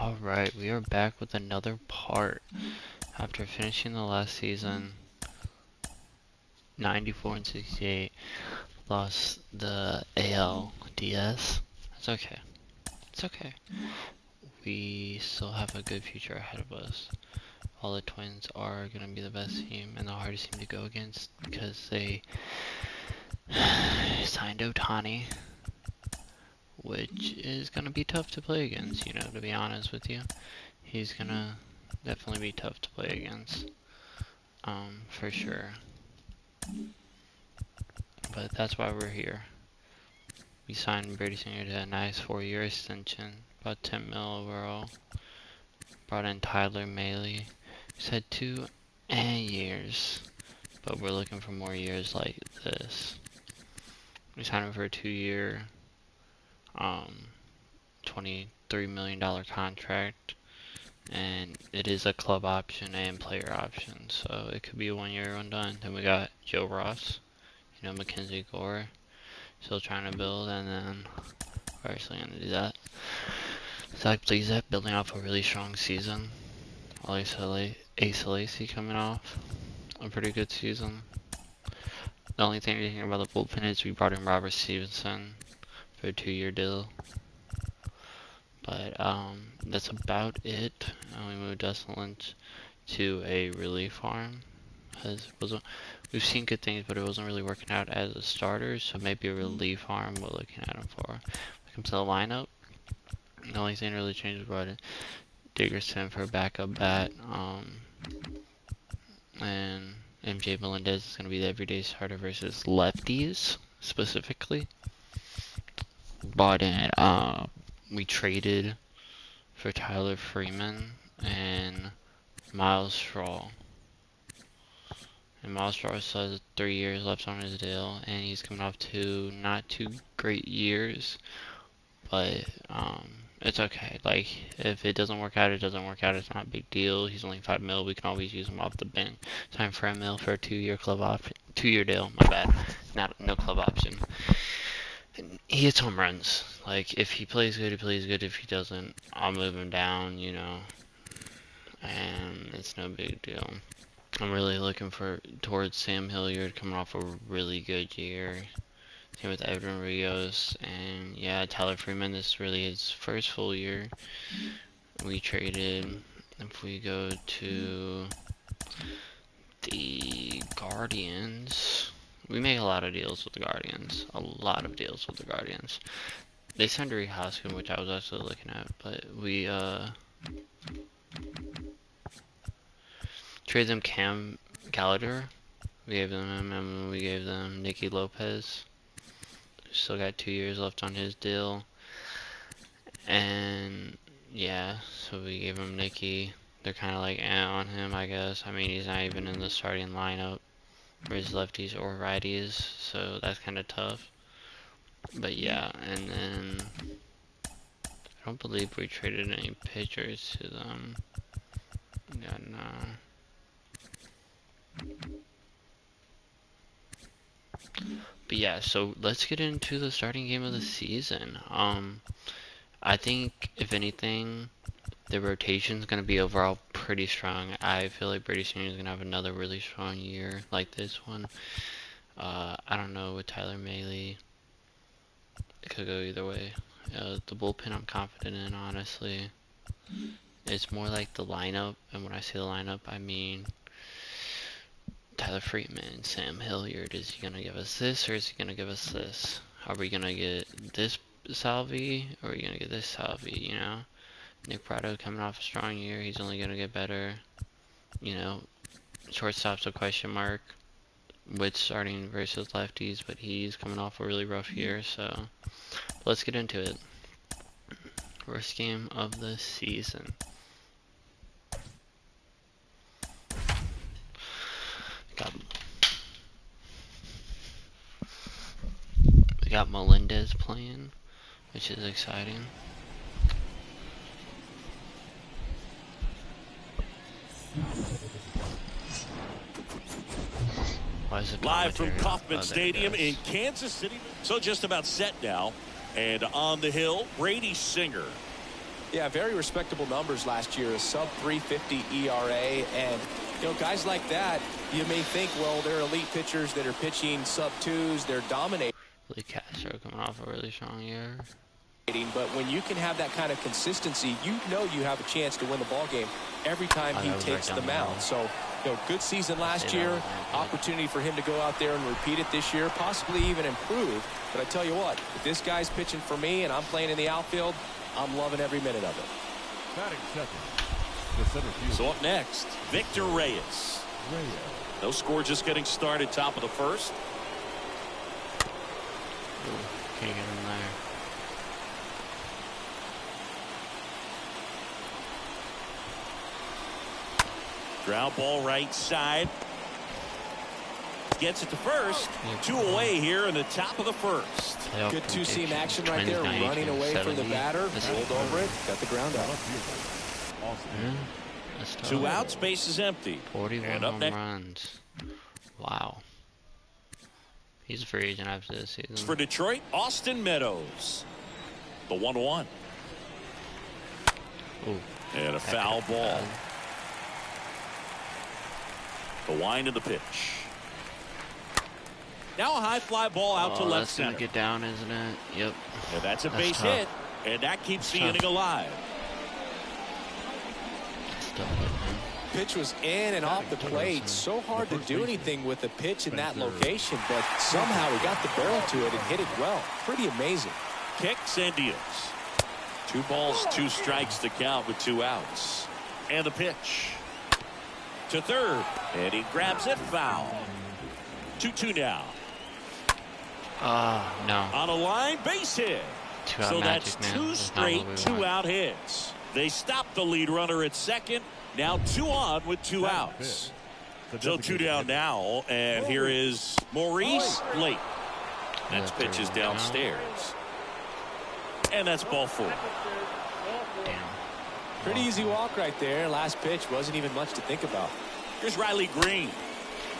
Alright, we are back with another part. After finishing the last season, 94 and 68, lost the ALDS. It's okay. It's okay. We still have a good future ahead of us. All the Twins are going to be the best team and the hardest team to go against because they signed Ohtani, which is going to be tough to play against, you know, to be honest with you. He's going to definitely be tough to play against, for sure. But that's why we're here. We signed Brady Singer to a nice 4-year extension, about 10 mil overall. Brought in Tyler Mahle. We said 2 years, but we're looking for more years like this. We signed him for a 2-year, $23 million contract, and it is a club option and player option, so it could be a 1-year one done. Then we got Joe Ross, you know, Mackenzie Gore, still trying to build, and then we're actually going to do that. Zach Plezak building off a really strong season. Ace Lacy coming off a pretty good season. The only thing to think about the bullpen is we brought in Robert Stevenson for a 2-year deal. But that's about it. We moved Dustin Lynch to a relief arm. We've seen good things, but it wasn't really working out as a starter, so maybe a relief arm we're looking at him for. When it comes to the lineup, the only thing really changed was brought in Dickerson for a backup bat, and MJ Melendez is going to be the everyday starter versus lefties, specifically. Bought in, we traded for Tyler Freeman and Miles Straw. And Miles Straw still has 3 years left on his deal, and he's coming off 2 not too great years, but it's okay. Like, if it doesn't work out, it doesn't work out. It's not a big deal. He's only 5 mil. We can always use him off the bench. Time for a mil for a 2-year club option. 2-year deal. My bad. No club option. And he hits home runs. Like, if he plays good, he plays good. If he doesn't, I'll move him down, you know. And it's no big deal. I'm really looking towards Sam Hilliard coming off a really good year. Same with Evan Rios, and yeah, Tyler Freeman. This is really his first full year. We traded. If we go to the Guardians, we make a lot of deals with the Guardians. They signed Uri Hoskins, which I was actually looking at, but we traded them Cam Gallagher. We gave them him, and we gave them Nicky Lopez. Still got 2 years left on his deal. And yeah, so we gave him Nicky. They're kind of like on him, I guess. I mean, he's not even in the starting lineup for his lefties or righties, so that's kind of tough. But yeah, and then I don't believe we traded any pitchers to them. Yeah, no. But yeah, so let's get into the starting game of the season. I think, if anything, the rotation is going to be overall pretty strong. I feel like Brady Singer is going to have another really strong year like this one. I don't know with Tyler Mahle. It could go either way. The bullpen I'm confident in, honestly. It's more like the lineup, and when I say the lineup, I mean Tyler Freeman, Sam Hilliard. Is he going to give us this, or is he going to give us this? Are we going to get this Salvi, or are we going to get this Salvi, you know? Nick Prado coming off a strong year. He's only going to get better. You know, shortstop's a question mark with starting versus lefties, but he's coming off a really rough year, so let's get into it. First game of the season. We got Melendez playing, which is exciting. Live from Kauffman Stadium in Kansas City. So just about set now. And on the hill, Brady Singer. Yeah, very respectable numbers last year. A sub 350 ERA. And, you know, guys like that, you may think, well, they're elite pitchers that are pitching sub 2s. They're dominating. Lee Castro coming off a really strong year. But when you can have that kind of consistency, you know you have a chance to win the ball game every time he takes the mound. So, you know, good season last year. Opportunity for him to go out there and repeat it this year, possibly even improve. But I tell you what, if this guy's pitching for me and I'm playing in the outfield, I'm loving every minute of it. Batting second, the center field. So up next, Victor Reyes. No score, just getting started, top of the first. Ooh, can't get him there. Ground ball right side. Gets it to first. 2 away here in the top of the first. Good two-seam action right there. Running away from the batter. Rolled over it. Got the ground out. Yeah, 2 outs. Base is empty. 41 home runs. Wow. He's a free agent after this season. For Detroit, Austin Meadows. The 1-1. Ooh, and a foul ball. The wind of the pitch. Now a high fly ball out to left center. That's gonna get down, isn't it? Yep. And that's a base hit, and that keeps the inning alive. Pitch was in and off the plate. So hard to do anything with the pitch in that location, but somehow he got the barrel to it and hit it well. Pretty amazing. Kicks and deals. 2 balls, 2 strikes to count with 2 outs. And the pitch to third, and he grabs it foul. 2-2 now. No. On a line, base hit. So that's 2 straight 2-out hits. They stopped the lead runner at second. Now 2 on with 2 outs. So 2 down now, and here is Maurice late. That's pitches downstairs. And that's ball 4. Damn. Pretty easy walk right there. Last pitch wasn't even much to think about. Here's Riley Green.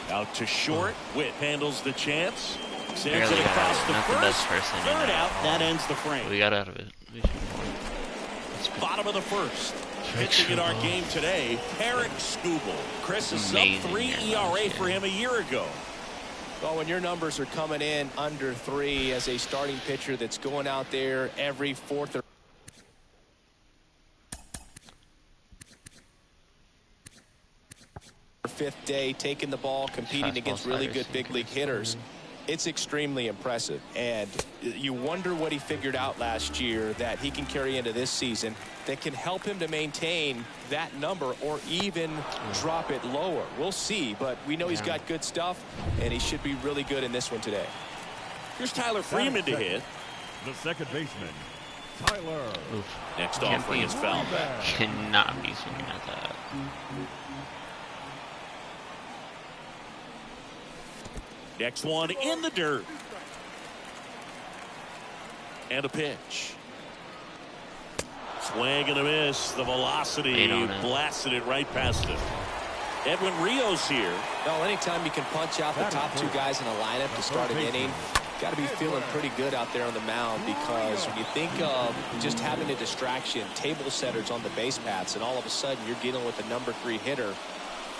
Out to short. Witt handles the chance. Sends it across the first. Third out. That ends the frame. We got out of it. Bottom of the first. Pitching in our game today, Eric Skubal. Chris, a sub-3 ERA for him a year ago. Well, when your numbers are coming in under 3 as a starting pitcher that's going out there every 4th or 5th day, taking the ball, competing against really good big league hitters, it's extremely impressive. And you wonder what he figured out last year that he can carry into this season that can help him to maintain that number or even drop it lower. We'll see, but we know he's got good stuff, and he should be really good in this one today. Here's Tyler Freeman to hit. The second baseman, Tyler. Oof. Next offering is foul back. Cannot be swinging at that. Next one in the dirt. And a pitch. Swing and a miss. The velocity blasted it right past him. Edwin Rios here. Well, anytime you can punch out the top 2 guys in a lineup to start an inning, got to be feeling pretty good out there on the mound, because when you think of just having a distraction, table setters on the base paths, and all of a sudden you're dealing with a number 3 hitter,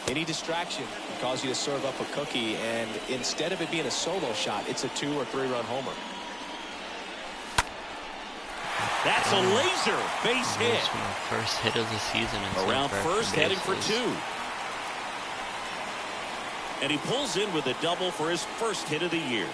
any distraction can cause you to serve up a cookie, and instead of it being a solo shot, it's a 2 or 3 run homer. That's a laser base hit. First hit of the season. Around first, heading for 2. And he pulls in with a double for his first hit of the year.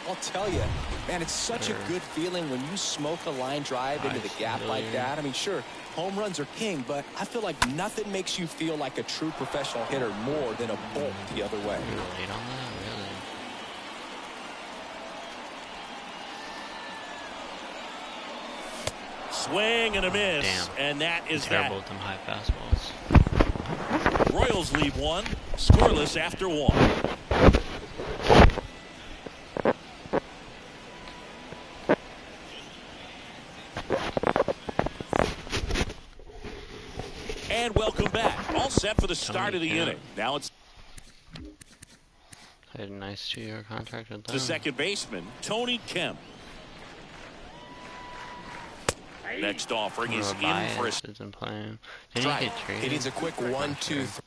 I'll tell you, man, it's such a good feeling when you smoke a line drive into the gap like that. I mean, sure, home runs are king, but I feel like nothing makes you feel like a true professional hitter more than a bolt the other way. You relate on that, really? Swing and a miss. Damn. And that is that. that. Both them high fastballs. Royals leave 1, scoreless after 1. And welcome back. All set for the start of the inning. Now it's I had a nice 2-year contract with them. the second baseman, Tony Kemp. Next offering is in for a isn't playing. Did he get traded? He needs a quick 1, 2, 3.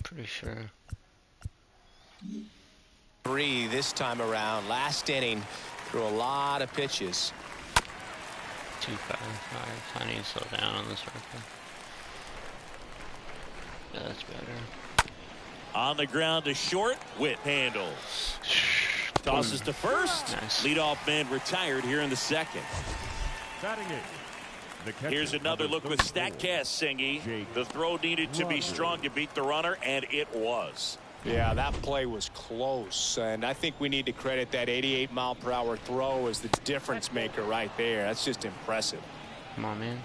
Pretty sure. 3 this time around. Last inning, threw a lot of pitches. 2-5. I need to slow down on this record. Yeah, that's better. On the ground to short. Witt handles. Tosses to first. Nice. Leadoff man retired here in the second. Here's another look with StatCast, Singy. The throw needed to be strong to beat the runner, and it was. Yeah, that play was close, and I think we need to credit that 88-mile-per-hour throw as the difference maker right there. That's just impressive. Come on, man.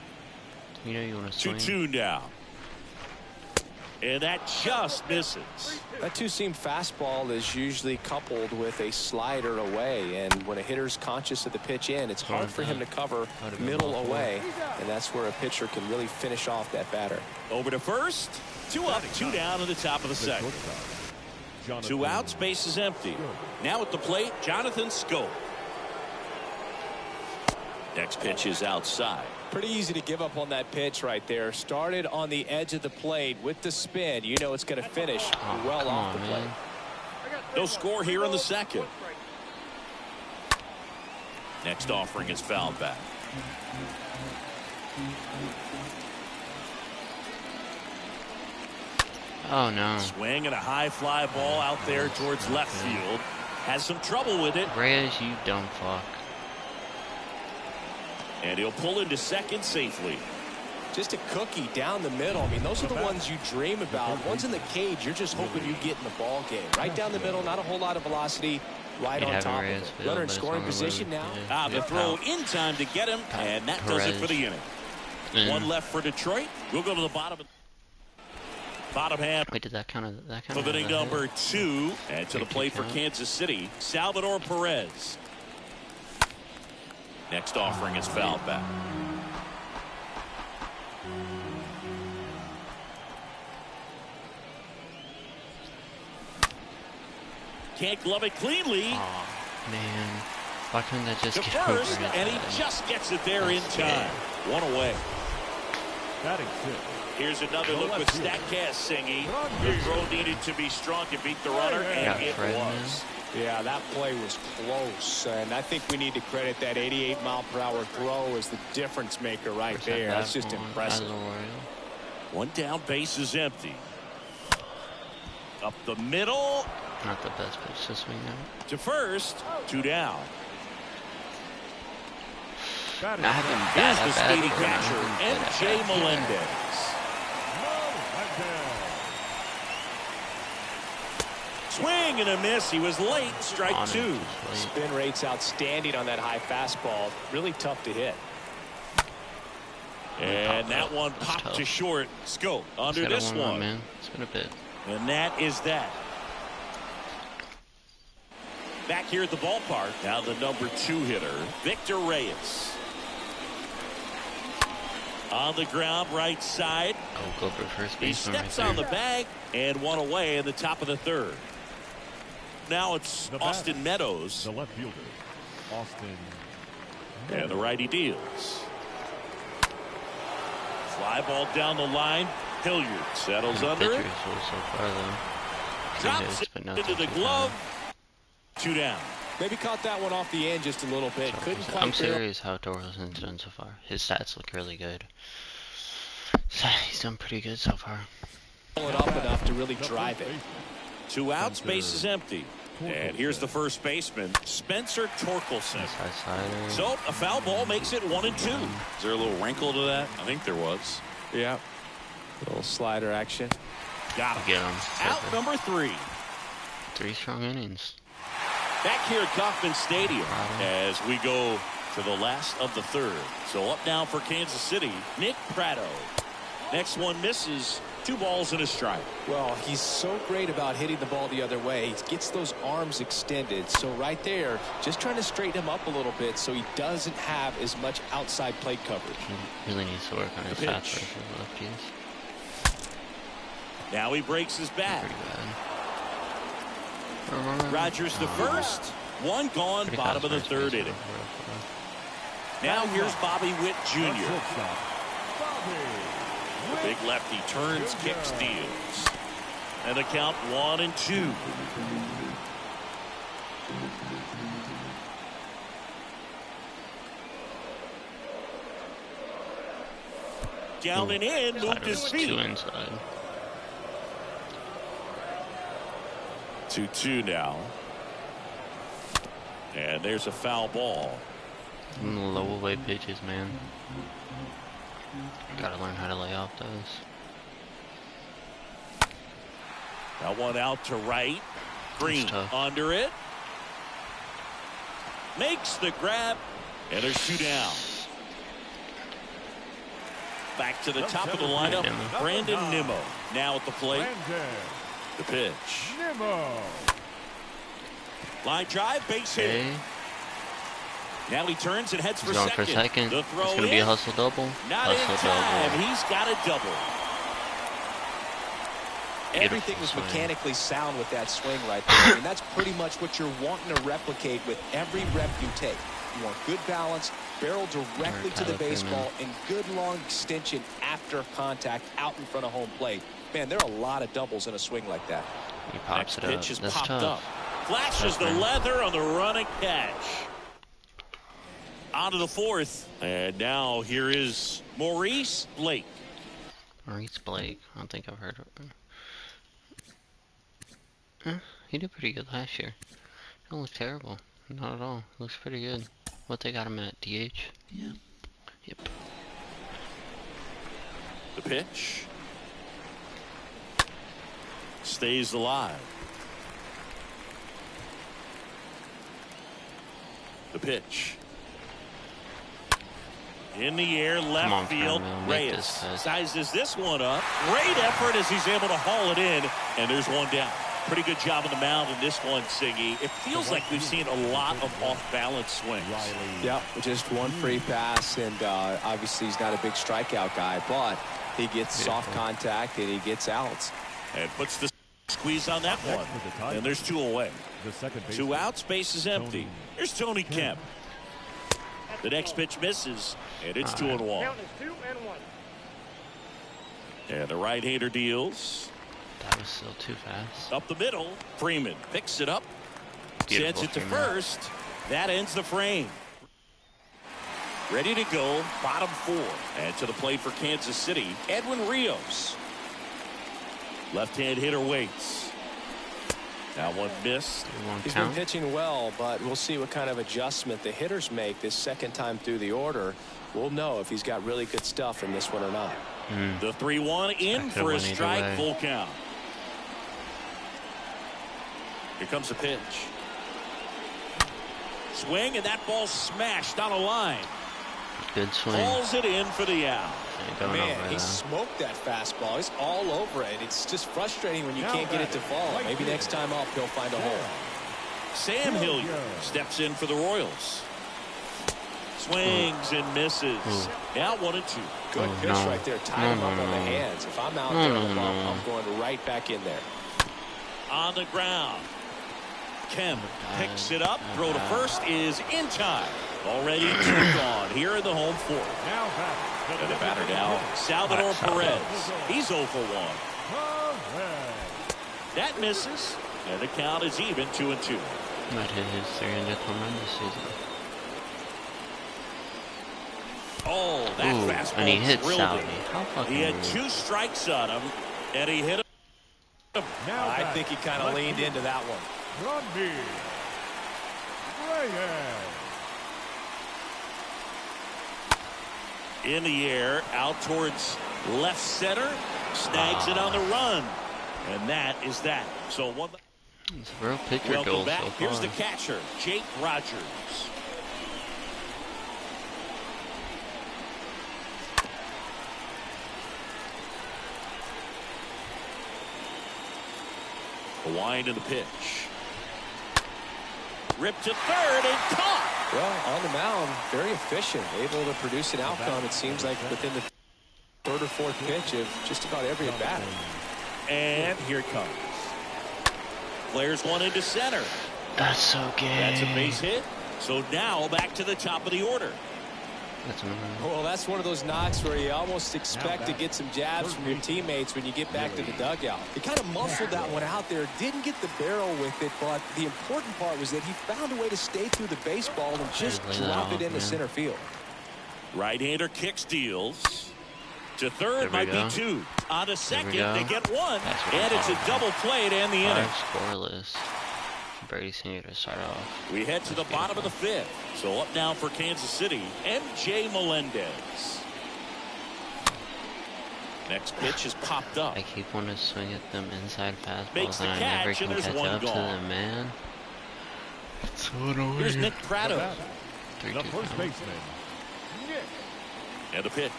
You know you want to swing. 2-2 now. And that just misses. That two-seam fastball is usually coupled with a slider away, and when a hitter's conscious of the pitch in, it's hard for him to cover middle away, and that's where a pitcher can really finish off that batter. Over to first. 2 up, 2 down in the top of the second. 2 outs, base is empty. Now at the plate, Jonathan Schoop. Next pitch is outside. Pretty easy to give up on that pitch right there. Started on the edge of the plate with the spin. You know it's going to finish well off the plate. No score here in the second. Next offering is fouled back. Oh no. Swing and a high fly ball out there towards left field. Has some trouble with it. Reyes, you dumb fuck. And he'll pull into second safely. Just a cookie down the middle. I mean, those are the ones you dream about. Ones in the cage, you're just hoping you get in the ball game. Right down the middle, not a whole lot of velocity. Right on top of it. Runner in scoring position now. The throw in time to get him, and that does it for the inning. One left for Detroit. We'll go to the bottom half. Wait, did that kind of of inning number 2, and to the plate for Kansas City, Salvador Perez. Next offering is fouled back. Can't glove it cleanly. Oh, man. Why couldn't that just to get first, over it? and he just gets it there in time. 1 away. Here's another look with StatCast, Singy. The throw needed to be strong to beat the runner, and it was. Yeah, that play was close, and I think we need to credit that 88-mile-per-hour throw as the difference maker right there. That's just impressive. 1 down, base is empty. Up the middle. Not the best pitch to swing out. To first, 2 down. Not even Here's the speedy catcher, M.J. Melendez. Swing and a miss. He was late. Strike 2. Spin rate's outstanding on that high fastball. Really tough to hit. And that one popped to short. Schoop under this one. Man. It's been a bit. And that is that. Back here at the ballpark. Now the number 2 hitter, Victor Reyes. On the ground, right side. Oh, go for first base. He steps on the bag, and 1 away in the top of the 3rd. Now it's Austin Meadows. The left fielder, Austin. And the righty deals. Fly ball down the line. Hilliard settles under it. Drops it into the glove. 2 down. Maybe caught that one off the end just a little bit. Couldn't quite. I'm serious how Torrelson's done so far. His stats look really good. He's done pretty good so far. Pull it up enough to really drive it. 2 outs, base is empty. And here's the first baseman, Spencer Torkelson. So a foul ball makes it 1 and 2. Is there a little wrinkle to that? I think there was. Yeah. Little slider action. Got him. Get him. Out number 3. 3 strong innings. Back here at Kauffman Stadium as we go to the last of the 3rd. So up now for Kansas City, Nick Pratto. Next one misses. 2 balls and a strike. Well, he's so great about hitting the ball the other way. He gets those arms extended. So right there, just trying to straighten him up a little bit so he doesn't have as much outside plate coverage. He really needs to work on his fastball for lefties. Now he breaks his bat. Rogers the first. One gone, bottom of the third inning. Now here's Bobby Witt Jr. The big lefty turns, kicks, deals. And the count 1-2. Down and in, moved his feet. 2 inside. 2-2 now. And there's a foul ball. Low away pitches, man. Gotta learn how to lay off those. That one out to right. Green under it. Makes the grab. And there's 2 down. Back to the top of the lineup. Brandon Nimmo now at the plate. The pitch. Line drive, base hit. Now he turns and heads for second. The throw it's going to be a hustle double. Not in time. He's got a double. Everything was mechanically sound with that swing right there. I mean, that's pretty much what you're wanting to replicate with every rep you take. You want good balance, barrel directly to the baseball, and good long extension after contact out in front of home plate. Man, there are a lot of doubles in a swing like that. He pops it up. Pitch is That's popped tough. up. Flashes the leather on the running catch. On to the fourth. And now here is Maurice Blake. Maurice Blake. I don't think I've heard of him. He did pretty good last year. He don't look terrible. Not at all. Looks pretty good. What they got him at? DH? Yeah. Yep. The pitch. Stays alive. The pitch. In the air, left field. Reyes sizes this one up. Great effort as he's able to haul it in. And there's one down. Pretty good job on the mound in this one, Siggy. It feels like we've seen a lot of off-balance swings. Yeah, just one free pass, and obviously he's not a big strikeout guy, but he gets soft contact and he gets outs. And puts the squeeze on that one. And there's 2 away. 2 outs, base is empty. Here's Tony Kemp. The next pitch misses, and it's 2-1. And the right-hander deals. That was still too fast. Up the middle, Freeman picks it up, sends it to first. That ends the frame. Ready to go, bottom 4. And to the plate for Kansas City, Edwin Rios. Left-hand hitter waits. That one missed. He's been pitching well, but we'll see what kind of adjustment the hitters make this second time through the order. We'll know if he's got really good stuff in this one or not. The 3-1 in for a strike, full count. Here comes the pitch. Swing, and that ball smashed on a line. Good swing. Calls it in for the out. Man, he smoked that fastball. He's all over it. It's just frustrating when you can't get it to fall. Maybe next time up he'll find a hole. Sam Hilliard steps in for the Royals. Swings and misses. Now 1-2. Good pitch right there. Tie him up on the hands. If I'm out there on the bump, I'm going right back in there. On the ground. Kemp picks it up. Throw to first is in time. Already 2 gone here in the home 4th. And the batter now, Salvador Perez. He's 0 for 1. That misses. And the count is even, 2-2. Might hit his 300th home run this season. Oh, that fastball. And he hit Salvi. He had 2 strikes on him, and he hit him. I think he kind of leaned into that one. In the air, out towards left center, snags it on the run, and that is that. So one. It's a real pitcher Welcome goal back. so far. Here's the catcher, Jake Rogers. The wind in the pitch. Ripped to third and caught. Well, on the mound, very efficient, able to produce an outcome, it seems like, within the 3rd or 4th pitch of just about every at bat. And here it comes. Flares one into center. That's so good. That's a base hit. So now back to the top of the order. Well, that's one of those knocks where you almost expect to get some jabs from your teammates when you get back to the dugout. He kind of muscled that one out there, didn't get the barrel with it, but the important part was that he found a way to stay through the baseball and just drop it into center field. Right-hander kick steals. To third might be two. On to second, they get one. And it's a double play to end the inning. Scoreless. Brady Sr. to start off. We head to the bottom of the fifth. So up now for Kansas City, MJ Melendez. Next pitch is popped up. I keep wanting to swing at them inside Makes fastballs, the and I catch, never can and there's catch one up to gone. them, man. It's so annoying. Here's Nick Pratto. The first baseman, Nick. And the pitch.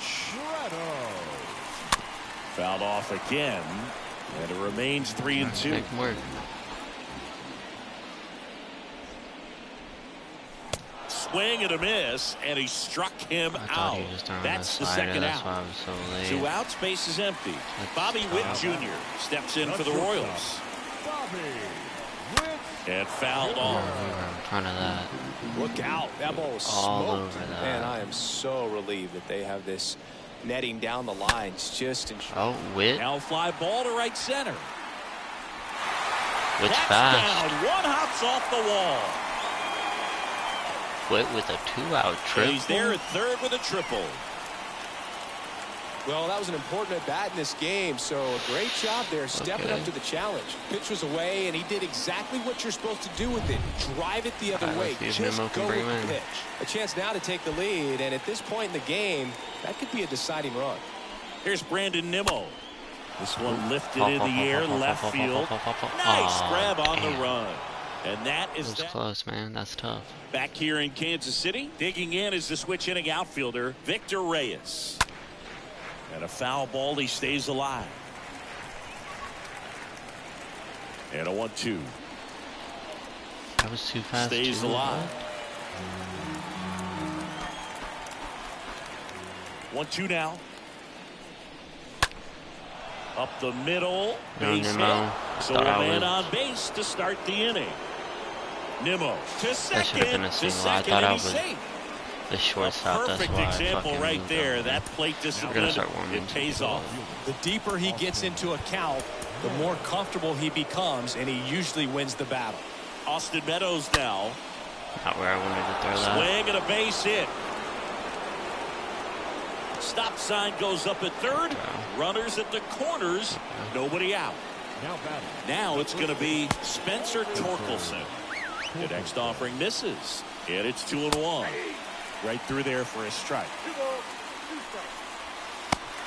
Fouled off again. And it remains 3-2. Make him work. Swing and a miss, and he struck him out. That's the second out. Why I was so late. 2 outs, base is empty. Bobby Witt Jr. steps in for the Royals. And fouled off. We were in front of that. Look out. That ball was All smoked. over that. Man, I am so relieved that they have this netting down the lines just in. Oh, Witt. Now fly ball to right center. Witt's That's fast. down. One hops off the wall. Witt with a 2-out triple. And he's there at third with a triple. Well, that was an important at bat in this game, so a great job there stepping up to the challenge. Pitch was away, and he did exactly what you're supposed to do with it. Drive it the other way. Just go with the pitch. A chance now to take the lead, and at this point in the game, that could be a deciding run. Here's Brandon Nimmo. This one lifted in the air, left field. Nice grab on the run. And that is that. Close, man. That's tough. Back here in Kansas City, digging in is the switch hitting outfielder, Victor Reyes. And a foul ball, he stays alive. And a 1-2. That was too fast. Stays alive. 1-2 now. Up the middle. Base hit. So a man on base to start the inning. Nimmo to second. To second, and he's safe. The shortstop. Perfect example right there. That plate discipline, it pays off. The deeper he gets into a count, the more comfortable he becomes, and he usually wins the battle. Austin Meadows now. Not where I wanted to throw that. Swing and a base hit. Stop sign goes up at third. Runners at the corners. Nobody out. Now it's going to be Spencer Torkelson. The next offering misses. And it's 2-1. Right through there for a strike.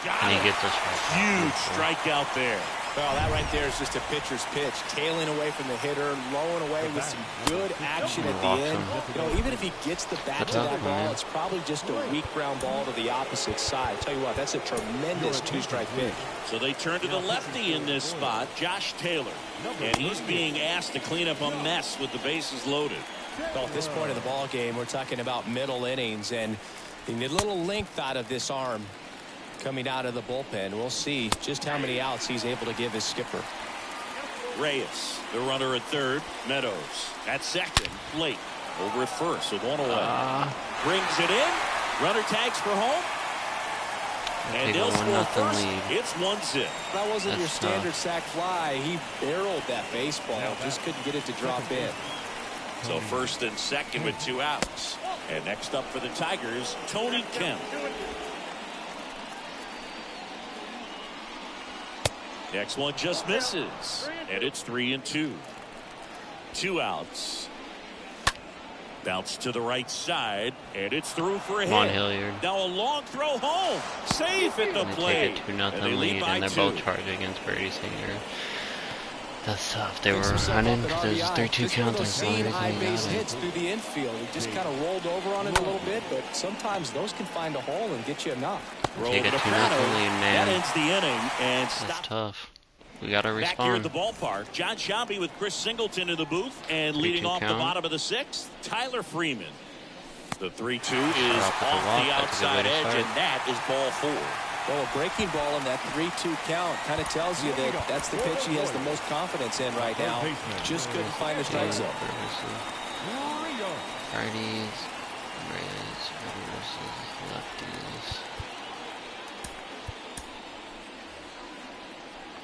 And he gets us right. Huge strikeout there. Well, that right there is just a pitcher's pitch. Tailing away from the hitter, lowing away with some good action at the end. You know, even if he gets the bat to that ball, it's probably just a weak ground ball to the opposite side. Tell you what, that's a tremendous 2-strike pitch. So they turn to the lefty in this spot, Josh Taylor. And he's being asked to clean up a mess with the bases loaded. Well, at this point in the ball game, we're talking about middle innings, and you need a little length out of this arm coming out of the bullpen. We'll see just how many outs he's able to give his skipper. Reyes, the runner at third. Meadows at second. Late over at first with one away. Brings it in. Runner tags for home. And they'll score first. Lead. It's 1-0. That wasn't your standard sac fly. He barreled that baseball. Just couldn't get it to drop in. So first and second with 2 outs. And next up for the Tigers, Tony Kemp. Next one just misses. And it's 3-2. 2 outs. Bounce to the right side. And it's through for a hit. Come on, Hilliard. Now a long throw home. Safe at the plate. They take a 2-0 lead, and they're both charged against Brady Sr. That's tough. They were running because there's a 3-2 count. Seeing high base hits through the infield. He just kind of rolled over on it a little bit, but sometimes those can find a hole and get you enough. Take a 2-0 lead, man. That ends the inning. And that's tough. We got to respond. Back here at the ballpark, John Sciambi with Chris Singleton in the booth, and leading off the bottom of the 6th, Tyler Freeman. The 3-2 is off the outside edge, and that is ball 4. Well, a breaking ball in that 3-2 count kind of tells you that that's the pitch he has the most confidence in right now. Just couldn't find the strike zone. Righties, Reyes, versus lefties.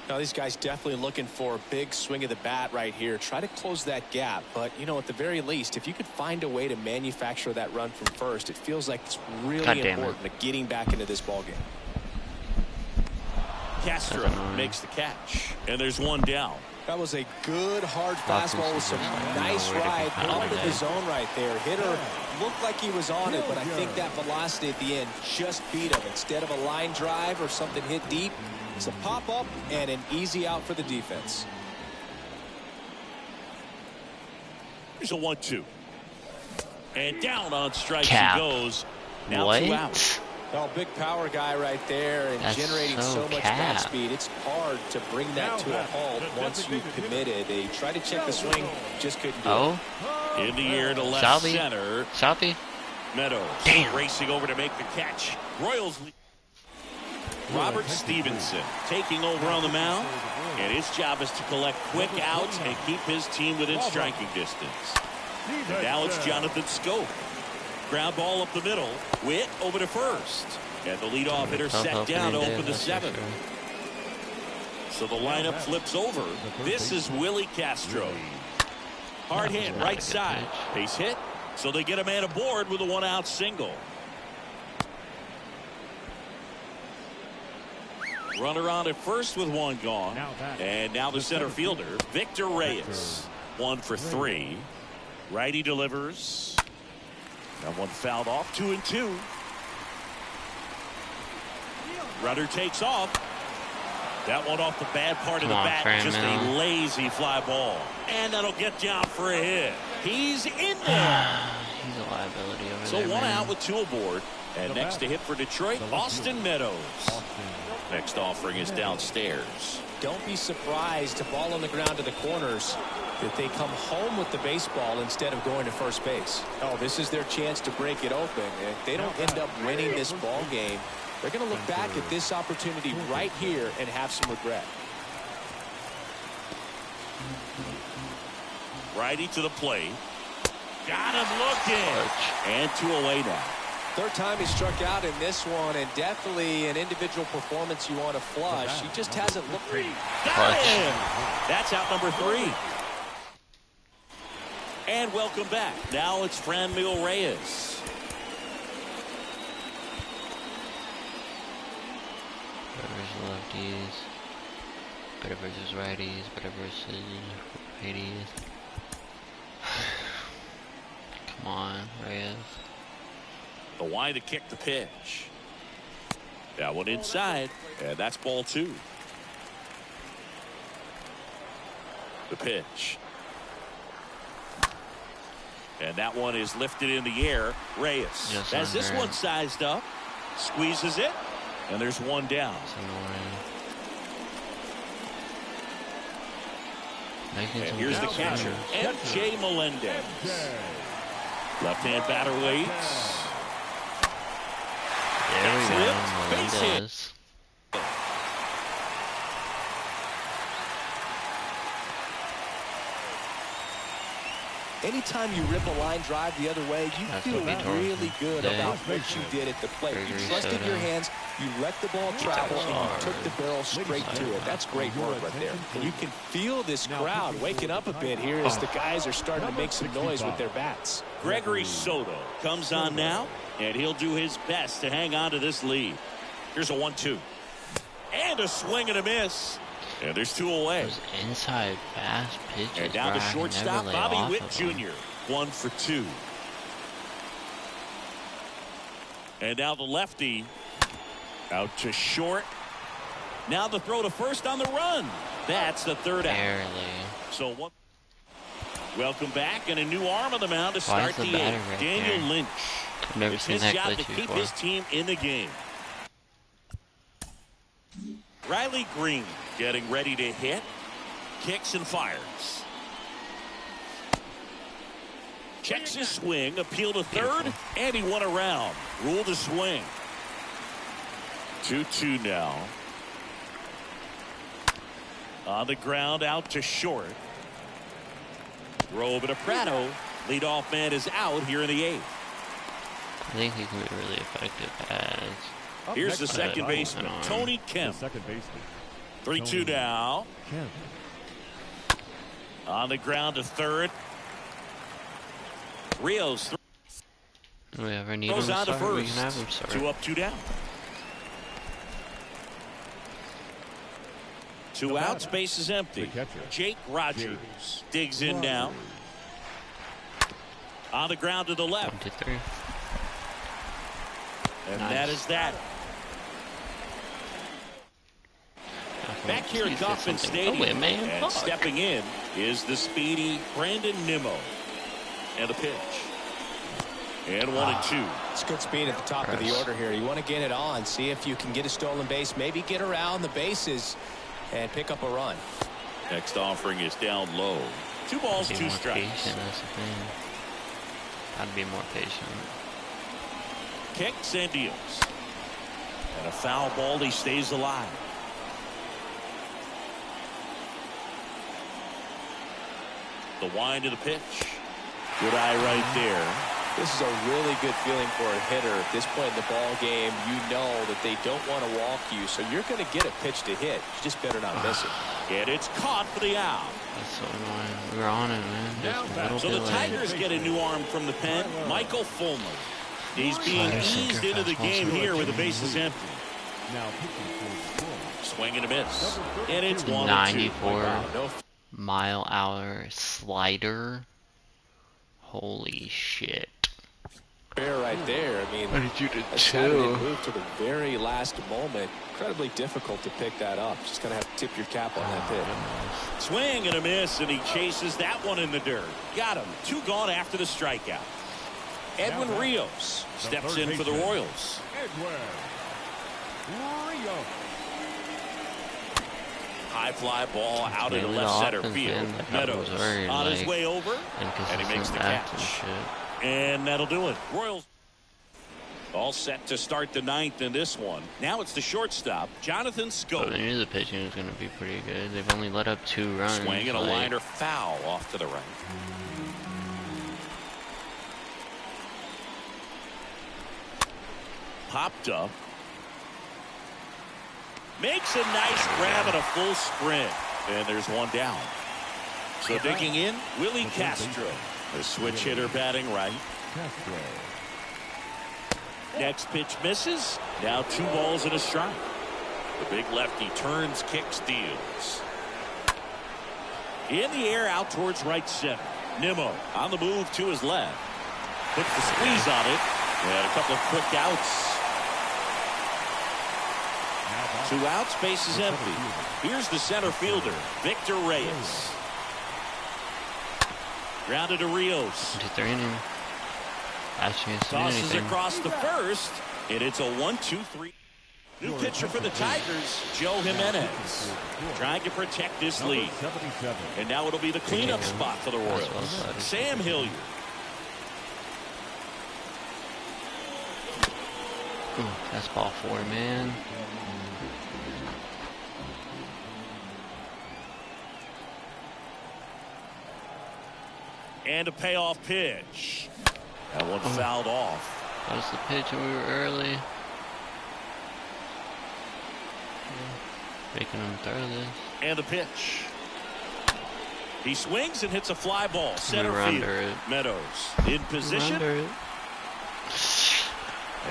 Now, these guys definitely looking for a big swing of the bat right here. Try to close that gap. But, you know, at the very least, if you could find a way to manufacture that run from first, it feels like it's really important to getting back into this ballgame. Castro makes the catch, and there's one down. That was a good hard fastball with some nice ride up in the zone right there. Hitter looked like he was on it, but I think that velocity at the end just beat him. Instead of a line drive or something hit deep, it's a pop up and an easy out for the defense. Here's a 1-2, and down on strikes he goes. Now what? 2 out. Oh, big power guy right there, and that's generating so much bat speed. It's hard to bring that to a halt once you've committed. They tried to check the swing, just couldn't do it. In the air to left center. Southie. Meadows racing over to make the catch. Royals lead. Robert Stevenson taking over on the mound, and his job is to collect quick outs and keep his team within striking distance. And now it's Jonathan Scope. Ground ball up the middle. Witt over to first. And the leadoff hitter set down to open the 7th. So the lineup flips over. This is Willie Castro. Hard hit right side. Base hit. So they get a man aboard with a 1-out single. Runner on at first with 1 gone. And now the center fielder, Victor Reyes. 1 for 3. Righty delivers. That one fouled off. 2-2. Runner takes off. That one off the bad part of the bat. Just a lazy fly ball. And that'll get down for a hit. He's in there. He's a liability over so there. So 1 out with 2 aboard. And next to hit for Detroit, Austin Meadows. Next offering is downstairs. Don't be surprised to ball on the ground to the corners that they come home with the baseball instead of going to first base. Oh, this is their chance to break it open. If they don't end up winning this ball game, they're going to look back at this opportunity right here and have some regret. Righty to the plate. Got him looking. And 2 away now. Third time he struck out in this one, and definitely an individual performance you want to flush. He just hasn't looked pretty. Got him. That's out number 3. And welcome back. Now it's Franmil Reyes. Better versus lefties. Better versus righties. Better versus righties. Come on, Reyes. The wide to kick the pitch. That one inside, and that's ball 2. The pitch. And that one is lifted in the air. Reyes has this one sized up. Squeezes it. And there's 1 down. And here's the catcher, M.J. Melendez. Left-hand batter waits. There we go. Anytime you rip a line drive the other way, you feel really good about what you did at the plate. You trusted your hands, you let the ball travel, and you took the barrel straight to it. That's great work right there. And you can feel this crowd waking up a bit here as the guys are starting to make some noise with their bats. Gregory Soto comes on now, and he'll do his best to hang on to this lead. Here's a 1-2. And a swing and a miss. And there's 2 away. Those inside fast pitches. And down to shortstop, Bobby Witt Jr. 1 for 2. And now the lefty out to short. Now the throw to first on the run. That's the 3rd out. So what? Welcome back, and a new arm on the mound to start the 8th. Daniel Lynch. It's his job to keep his team in the game. Riley Green getting ready to hit. Kicks and fires. Checks his swing. Appeal to 3rd. And he won a round. Rule to swing. 2-2 now. On the ground, out to short. Throw over to Prado. Leadoff man is out here in the 8th. I think he can be really effective as. Here's the second baseman, Tony Kemp. 3-2 now. On the ground to third. Rios Do we ever need throws him on to to start? We first. can have him start. 2 up, 2 down. 2 outs, base is empty. Jake Rogers digs in now. On the ground to the left. 1, 2, 3. And Nice. that is that. Back here at Kauffman Stadium, Oh, man. and stepping in is the speedy Brandon Nimmo. And the pitch. And 1-2. It's good speed at the top of the order here. You want to get it on, see if you can get a stolen base, maybe get around the bases and pick up a run. Next offering is down low. 2 balls, Be 2 more strikes. patient, that's the thing. I'd be more patient. Kicks and deals. And a foul ball, he stays alive. The wind of the pitch. Good eye right there. This is a really good feeling for a hitter at this point in the ball game. You know that they don't want to walk you, so you're going to get a pitch to hit. You just better not miss it. And it's caught for the out. That's so annoying. We were on it, man. Just a little So bit the late. Tigers get a new arm from the pen, Michael Fulmer. He's being eased into the game here with the bases empty. Swing and a miss. And it's 1-2. 94-mile-hour slider. Holy shit. Fair right there. I mean, What did you do? that's how they move to the very last moment. Incredibly difficult to pick that up. Just going to have to tip your cap on that pitch. Swing and a miss, and he chases that one in the dirt. Got him. 2 gone after the strikeout. Edwin Rios steps in for the Royals. High fly ball out into left center field. Meadows on his way over, and he makes the catch. And that'll do it. Royals all set to start the 9th in this one. Now it's the shortstop, Jonathan But Scope. they knew the pitching was going to be pretty good. They've only let up 2 runs. Swing and a like, liner foul off to the right. Popped up. Makes a nice grab and a full sprint. And there's 1 down. So digging in, Willie Castro. The switch hitter batting right. Next pitch misses. Now 2 balls and a strike. The big lefty turns, kicks, deals. In the air out towards right center. Nimmo on the move to his left. Puts the squeeze on it. And a couple of quick outs. 2 outs, base is empty. Here's the center fielder, Victor Reyes. Grounded to Rios. 2, 3 inning. Last chance to do Tosses anything. across the first, and it's a 1-2-3. New pitcher for the Tigers, Joe Jimenez, trying to protect this lead. And now it'll be the cleanup spot for the Royals. Sam Hilliard. Ooh, that's ball 4, man. And a payoff pitch. That one fouled off. That was the pitch, and we were early. Making him throw this. And the pitch. He swings and hits a fly ball. Center We were field. under it. Meadows in position. Under it.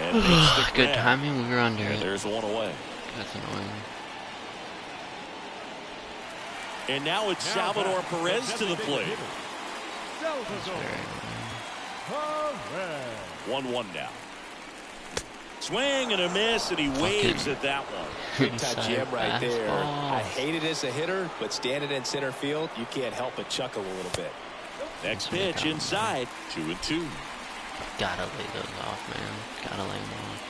And makes the Good grab. timing, we were under And it. there's 1 away. That's annoying. And now it's Salvador Perez to the plate. That's very annoying. 1-1 now. Swing and a miss, and he waves at that one. Big time Inside jam right there. fastball. I hate it as a hitter, but standing in center field, you can't help but chuckle a little bit. Next pitch inside. 2-2. Gotta lay those off, man. Gotta lay them off.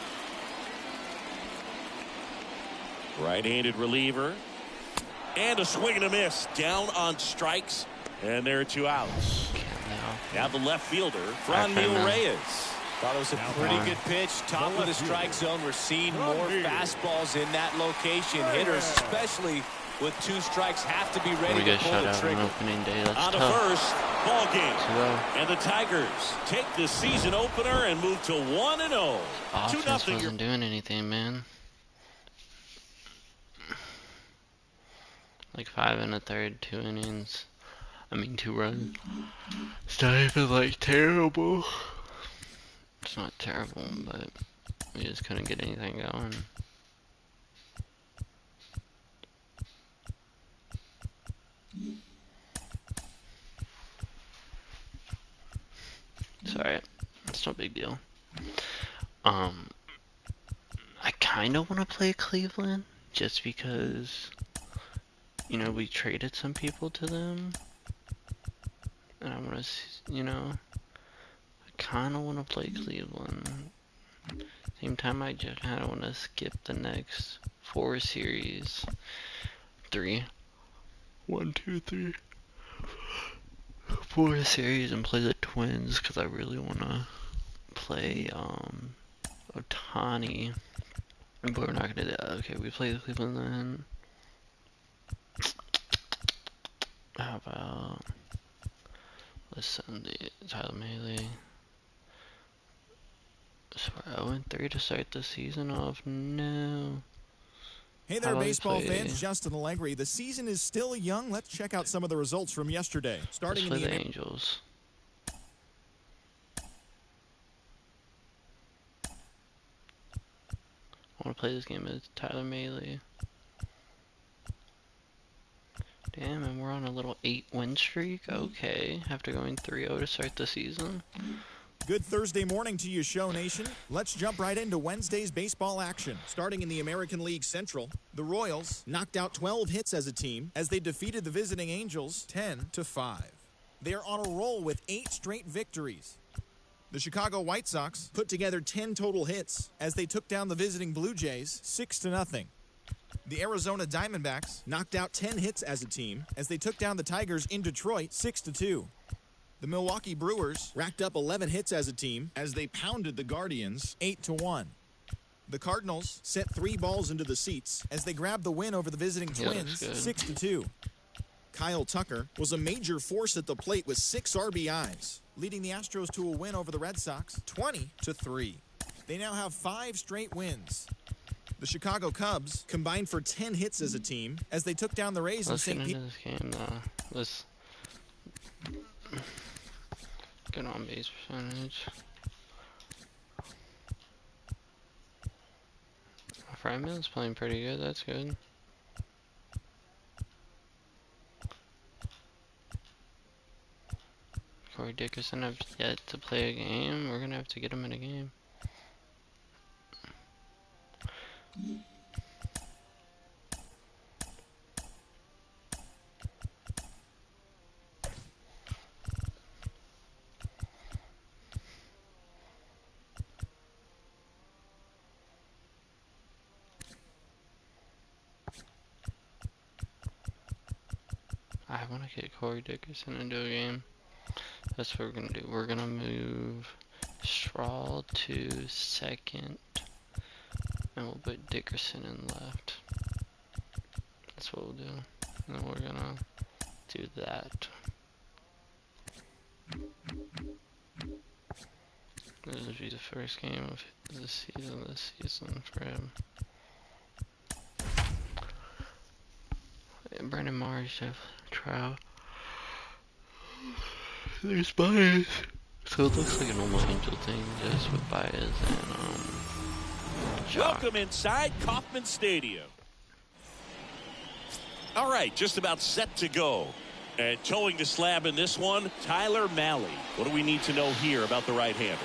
Right-handed reliever. And a swing and a miss. Down on strikes. And there are 2 outs. Can't lay off. Now the left fielder, Back Franmil now. Reyes. Thought it was a pretty good pitch. Top of the strike zone. We're seeing more fastballs in that location. Hitters, especially with 2 strikes, have to be ready to pull the trigger. On opening day. That's on tough. the first, ball game. And the Tigers take the season opener and move to 1-0. Offense wasn't doing anything, man. Like 5 1/3, 2 innings. I mean 2 runs. It's not even like terrible. It's not terrible, but we just couldn't get anything going. Sorry, it's no big deal. I kind of want to play Cleveland just because, you know, we traded some people to them, and I want to, you know, I kind of want to play Cleveland. Same time, I just kind of want to skip the next 4 series. 3. 1, 2, 3. 4 series and play the Twins because I really want to play Ohtani, but we're not gonna do that. Okay, we play the Cleveland then. How about let's send the Tyler Mahle. So we're 0-3 to start the season off. No. Hey there, baseball fans. Justin Allegri. The season is still young. Let's check out some of the results from yesterday. Starting in the Angels. I want to play this game as Tyler Mahle. Damn, and we're on a little 8-win streak. Okay, after going 3-0 to start the season. Good Thursday morning to you, Show Nation. Let's jump right into Wednesday's baseball action. Starting in the American League Central, the Royals knocked out 12 hits as a team as they defeated the visiting Angels 10-5. They are on a roll with 8 straight victories. The Chicago White Sox put together 10 total hits as they took down the visiting Blue Jays 6-0. The Arizona Diamondbacks knocked out 10 hits as a team as they took down the Tigers in Detroit 6-2. The Milwaukee Brewers racked up 11 hits as a team as they pounded the Guardians 8-1. The Cardinals sent 3 balls into the seats as they grabbed the win over the visiting Twins 6-2. Kyle Tucker was a major force at the plate with 6 RBIs, leading the Astros to a win over the Red Sox 20-3. They now have 5 straight wins. The Chicago Cubs combined for 10 hits as a team as they took down the Rays in St. Pete. Let's get into this game, though. Let's get on base percentage. Fryman's playing pretty good. That's good. Corey Dickerson has yet to play a game. We're gonna have to get him in a game. I want to get Corey Dickerson into a game. That's what we're going to do. We're going to move Strahl to second, and we'll put Dickerson in left. That's what we'll do. And then we're going to do that. This will be the first game of this season for him. And Brandon Marsh, Jeff Trout. There's Baez. So it looks like a normal Angel thing, just with Baez and Jock. Welcome inside Kauffman Stadium. All right, just about set to go. And towing the slab in this one, Tyler Mahle. What do we need to know here about the right-hander?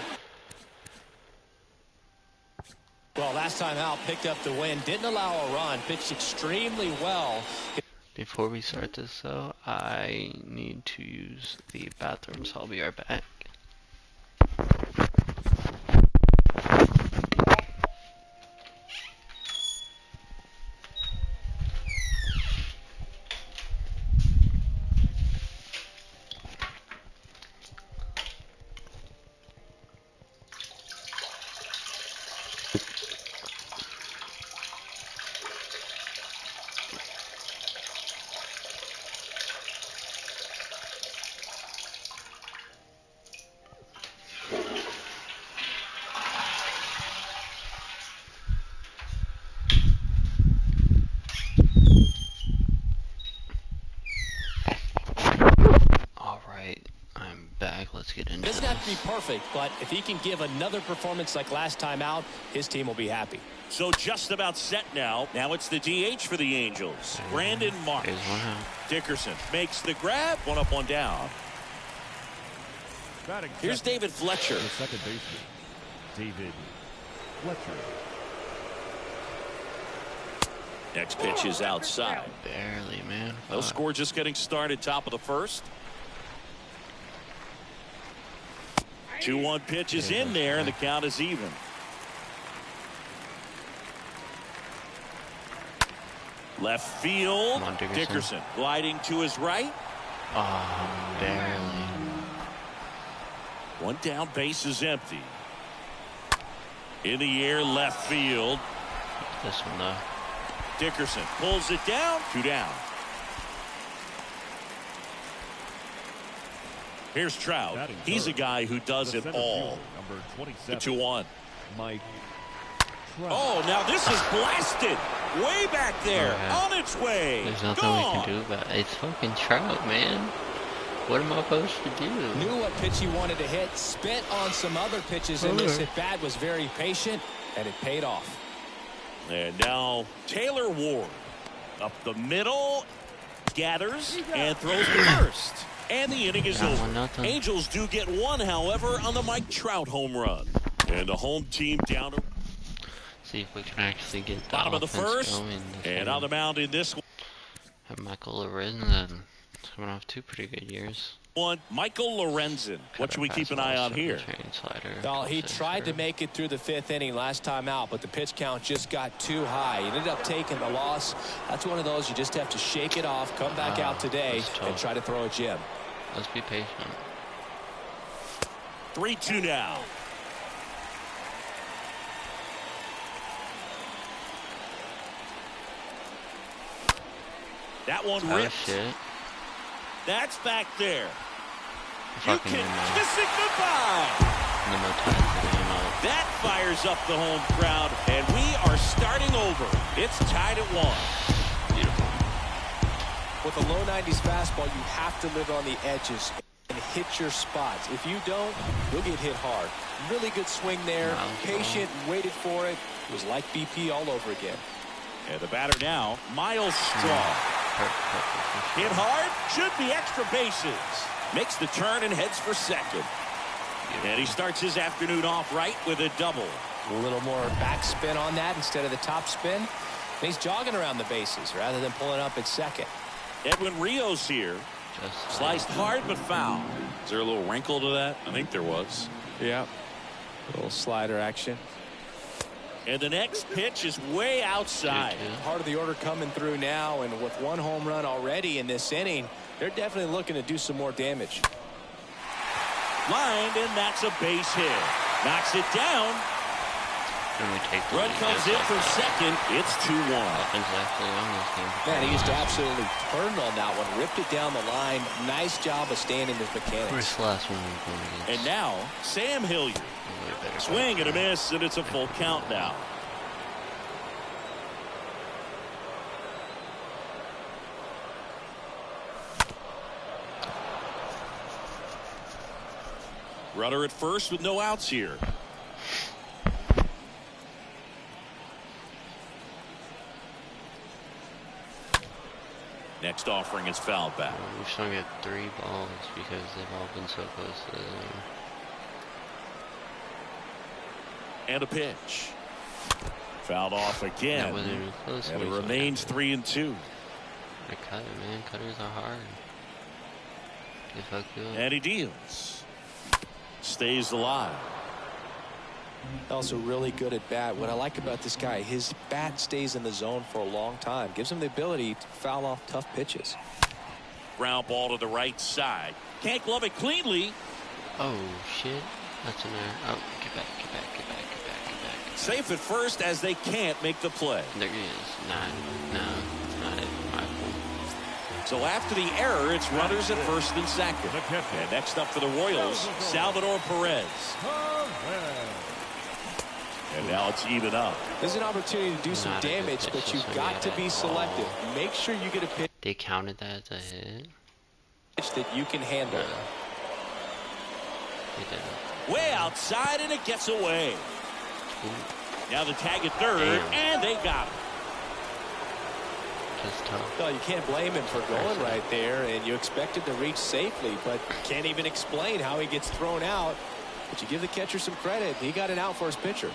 Well, last time out, picked up the win, didn't allow a run, pitched extremely well. Before we start this, though, I need to use the bathroom, so I'll be right back. get into Doesn't this. have to be perfect, but if he can give another performance like last time out, his team will be happy. So just about set now. Now it's the DH for the Angels. Brandon Marsh. There's one out. Dickerson makes the grab. One up, one down. Here's David Fletcher. The second baseman, David Fletcher. Next pitch is outside. Barely, man. No score, just getting started. Top of the first. 2-1 pitch is in there, and the count is even. Left field. Come on, Dickerson gliding to his right. Oh, barely. One down, base is empty. In the air, left field. This one, though. Dickerson pulls it down. 2 down. Here's Trout. He's a guy who does it all. Number 27. 2-1. Mike. Oh, now this is blasted. Way back there. Oh, yeah. On its way. There's nothing Gone. we can do about it. It's fucking Trout, man. What am I supposed to do? Knew what pitch he wanted to hit. Spent on some other pitches in this at bat. Was very patient, and it paid off. And now Taylor Ward up the middle, gathers and throws the first. And the inning is over. Angels do get one, however, on the Mike Trout home run. And the home team down to See if we can actually get the bottom of the offense first. going. And on the mound in this Have Michael Lorenzen coming off 2 pretty good years. one, Michael Lorenzen. What should we keep an eye on here? Well, he tried to make it through the 5th inning last time out, but the pitch count just got too high. He ended up taking the loss. That's one of those you just have to shake it off, come back out today, and try to throw a gem. Let's be patient. 3-2 now. That one ripped. Oh, shit. That's back there. You Fucking can kiss it goodbye. That fires up the home crowd, and we are starting over. It's tied at 1. Beautiful. With a low 90s fastball, you have to live on the edges and hit your spots. If you don't, you'll get hit hard. Really good swing there. Patient, waited for it. It was like BP all over again. And the batter now, Miles Straw. Hit hard, should be extra bases. Makes the turn and heads for second. And he starts his afternoon off right with a double. A little more backspin on that instead of the top spin. And he's jogging around the bases rather than pulling up at second. Edwin Rios here. Sliced hard but foul. Is there a little wrinkle to that? I think there was. Yeah. A little slider action. And the next pitch is way outside. Part of the order coming through now, and with 1 home run already in this inning, they're definitely looking to do some more damage. Lined, and that's a base hit. Knocks it down. Run comes in from second. It's 2-1. Man, he used to absolutely turn on that one. Ripped it down the line. Nice job of staying in his mechanics. Where's the last one we're going against? And now, Sam Hilliard. Swing and a miss, and it's a full count now. Runner at first with no outs here. Next offering is fouled back. We've swung at 3 balls because they've all been so close to the zone. And a pitch. Fouled off again. And it remains 3-2. I cut it, man. Cutters are hard. They fuck you up. And he deals. Stays alive. Also really good at bat. What I like about this guy, his bat stays in the zone for a long time. Gives him the ability to foul off tough pitches. Ground ball to the right side. Can't glove it cleanly. Oh, shit. That's in there. Oh, get back, get back, get back, get back, get back. Safe at first as they can't make the play. There he is. No, it's not it. My fault. So after the error, it's runners at first and second. And next up for the Royals, Salvador Perez. And now it's even up. There's an opportunity to do some damage, but you've got to be selective. Make sure you get a pitch. They counted that as a hit. That you can handle. Way outside, and it gets away. Ooh. Now the tag at third, and they got him. Just tough. Well, you can't blame him for going right there, and you expected to reach safely, but can't even explain how he gets thrown out. But you give the catcher some credit. He got it out for his pitcher.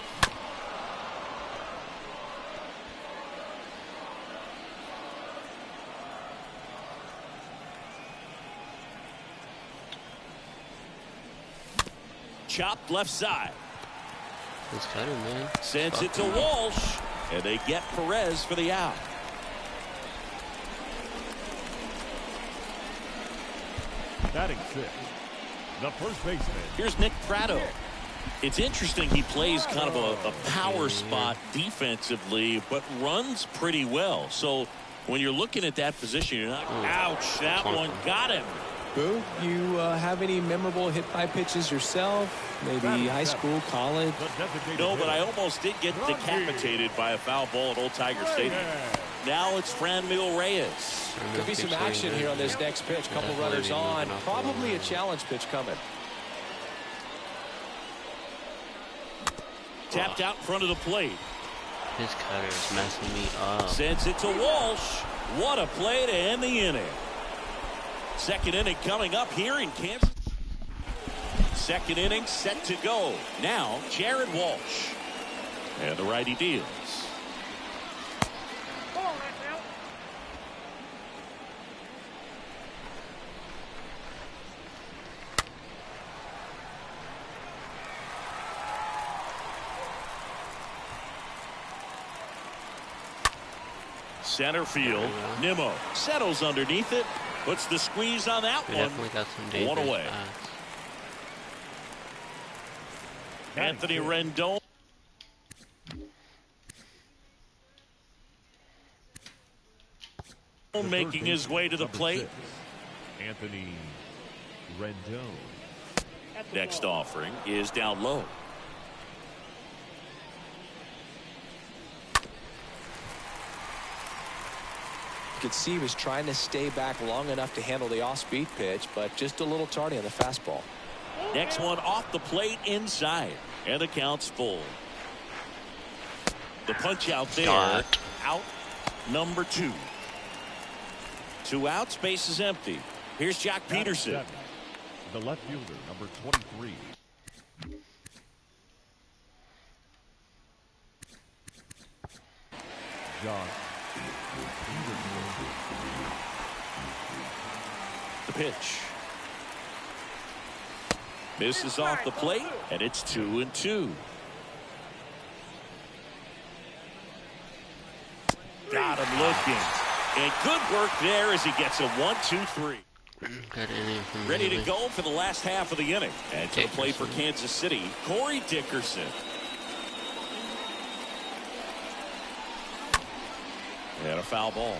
Chopped left side. It's cutter, man. Sends it to Walsh, and they get Perez for the out. Batting six, the first baseman. Here's Nick Pratto. It's interesting he plays kind of a power spot defensively, but runs pretty well. So when you're looking at that position, you're not. Ouch, that one got him. Boo, you have any memorable hit-by pitches yourself? Maybe high school, college? No, but I almost did get decapitated by a foul ball at Old Tiger Stadium. Now it's Franmil Reyes. Could be some action here on this next pitch. Couple runners on. Probably a challenge pitch coming. Tapped out in front of the plate. His cutter is messing me up. Sends it to Walsh. What a play to end the inning. Second inning coming up here in Kansas. Second inning set to go. Now Jared Walsh. And the righty deals. Center field. Nimmo settles underneath it. Puts the squeeze on that We one. definitely got some dangerous One away. spots. Anthony Rendon. Making his way to the plate. Anthony Rendon. Next offering is down low. You could see he was trying to stay back long enough to handle the off-speed pitch, but just a little tardy on the fastball. Next one off the plate inside. And the count's full. The punch out there. Start. Out number 2. 2 outs, base is empty. Here's Jack Peterson. The left fielder, number 23. Josh. The pitch. Misses off the plate, and it's 2-2. Got him looking. And good work there as he gets a 1-2-3. Good inning from Ready to Haley. go for the last half of the inning. And to the plate for Kansas City, Corey Dickerson. And a foul ball.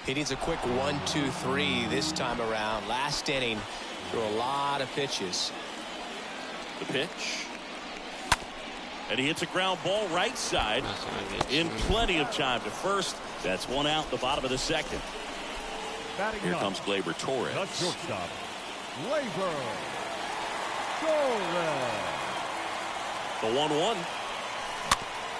He needs a quick 1-2-3 this time around. Last inning, threw a lot of pitches. The pitch. And he hits a ground ball right side in plenty of time to first. That's 1 out in the bottom of the second. Batting Here up, comes Gleyber Torres. the shortstop, Gleyber Torres. The 1-1.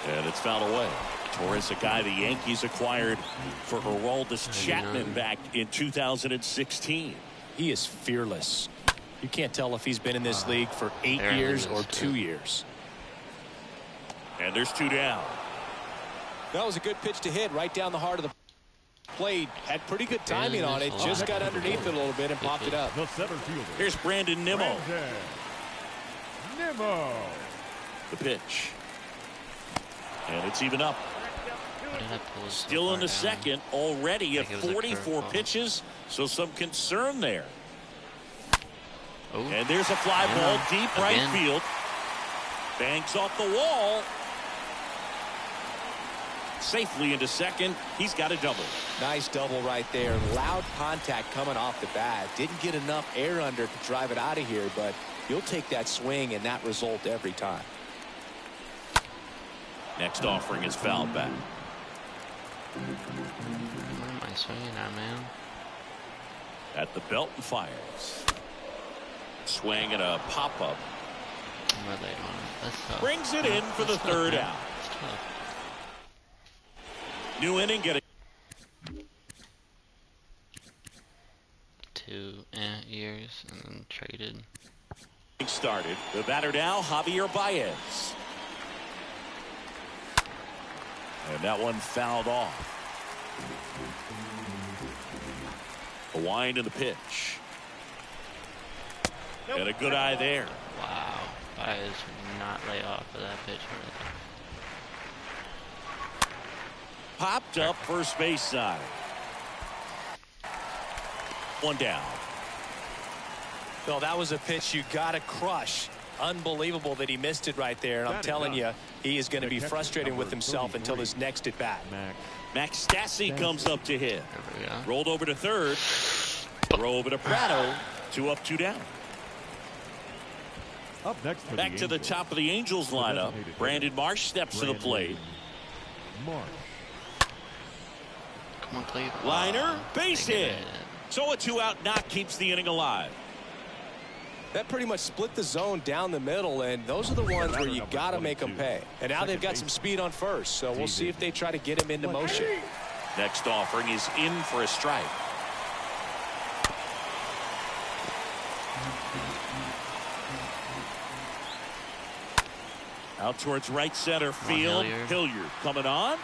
And it's fouled away. Torres, a guy the Yankees acquired for Aroldis Chapman back in 2016. He is fearless. You can't tell if he's been in this league for 8 years or 2 years. And there's 2 down. That was a good pitch to hit right down the heart of the plate. Had pretty good timing on it. Just got underneath it a little bit and popped it up. The center fielder, Here's Brandon Nimmo. Brandon Nimmo. The pitch. And it's even up. Still in the second, already at 44 pitches, so some concern there. Oh. And there's a fly ball deep right Again. field. Banks off the wall. Safely into second. He's got a double. Nice double right there. Loud contact coming off the bat. Didn't get enough air under to drive it out of here, but you'll take that swing and that result every time. Next offering is fouled back. Where am I swinging at, man? At the belt and fires. Swing and a pop-up. We're late on it. That's tough. Brings it in for the third out. That's tough. New inning getting 2 years and then traded. started. The batter now, Javier Baez. And that one fouled off. A wind in the pitch. And a good eye there. Wow. Baez would not lay off of that pitch. Popped up first base side. One down. Phil, that was a pitch you got to crush. Unbelievable that he missed it right there. And I'm telling you, he is going to be frustrated with himself until his next at bat. Max Stassi comes up to hit. There we go. Rolled over to third. Throw over to Prado. 2 up, 2 down. Up next for Back to the top of the Angels lineup. Brandon Marsh steps to the plate. Marsh. Come on, Cleve. Liner, base hit. it. So a 2-out knock keeps the inning alive. That pretty much split the zone down the middle, and those are the ones where you got to make them pay. And now they've got some speed on first, so we'll see if they try to get him into motion. Next offering is in for a strike. Out towards right center field. Hilliard coming on.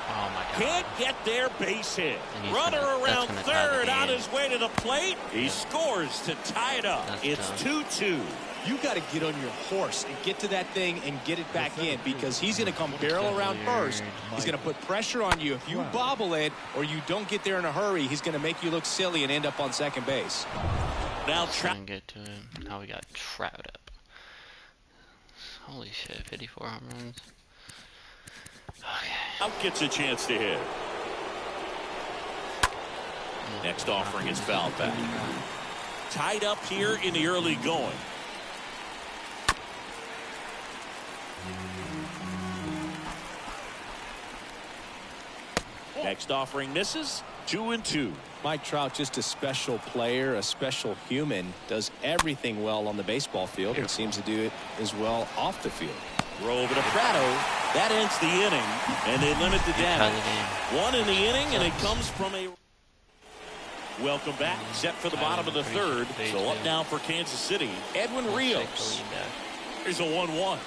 Oh my God. Can't get there, base hit. Runner around third on his way to the plate. He scores to tie it up. It's 2-2. You got to get on your horse and get to that thing and get it back in, because he's going to come barrel around first. He's going to put pressure on you. If you bobble it or you don't get there in a hurry, he's going to make you look silly and end up on second base. Now Trout. Get to him. Now we got Trout up. Holy shit, 54 home runs. Out gets a chance to hit. Next offering is fouled back. Tied up here in the early going. Next offering misses. 2-2. Mike Trout, just a special player, a special human, does everything well on the baseball field and seems to do it as well off the field. Throw over to Prado. That ends the inning, and they limit the damage. 1 in the inning, and it comes from a... Welcome back. Set for the bottom of the third. So up now for Kansas City, Edwin Rios. Here's a 1-1.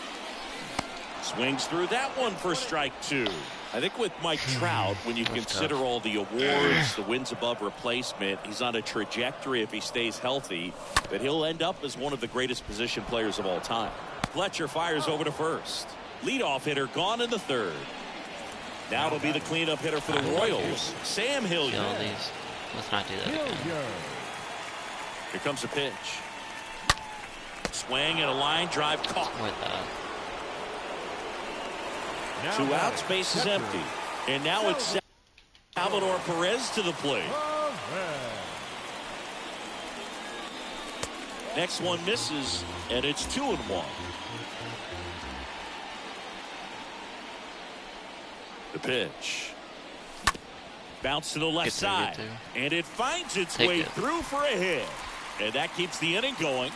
Swings through that one for strike 2. I think with Mike Trout, when you consider all the awards, the wins above replacement, he's on a trajectory, if he stays healthy, that he'll end up as one of the greatest position players of all time. Fletcher fires over to first. Leadoff hitter gone in the third. Now it'll be the cleanup hitter for the Royals, Sam Hilliard. Let's not do that again. Here comes the pitch. Swing and a line drive caught. With that. 2 outs, base is empty. And now it's Salvador Perez to the plate. Next one misses, and it's 2-1. The pitch. Bounce to the left side. And it finds its way through for a hit. And that keeps the inning going.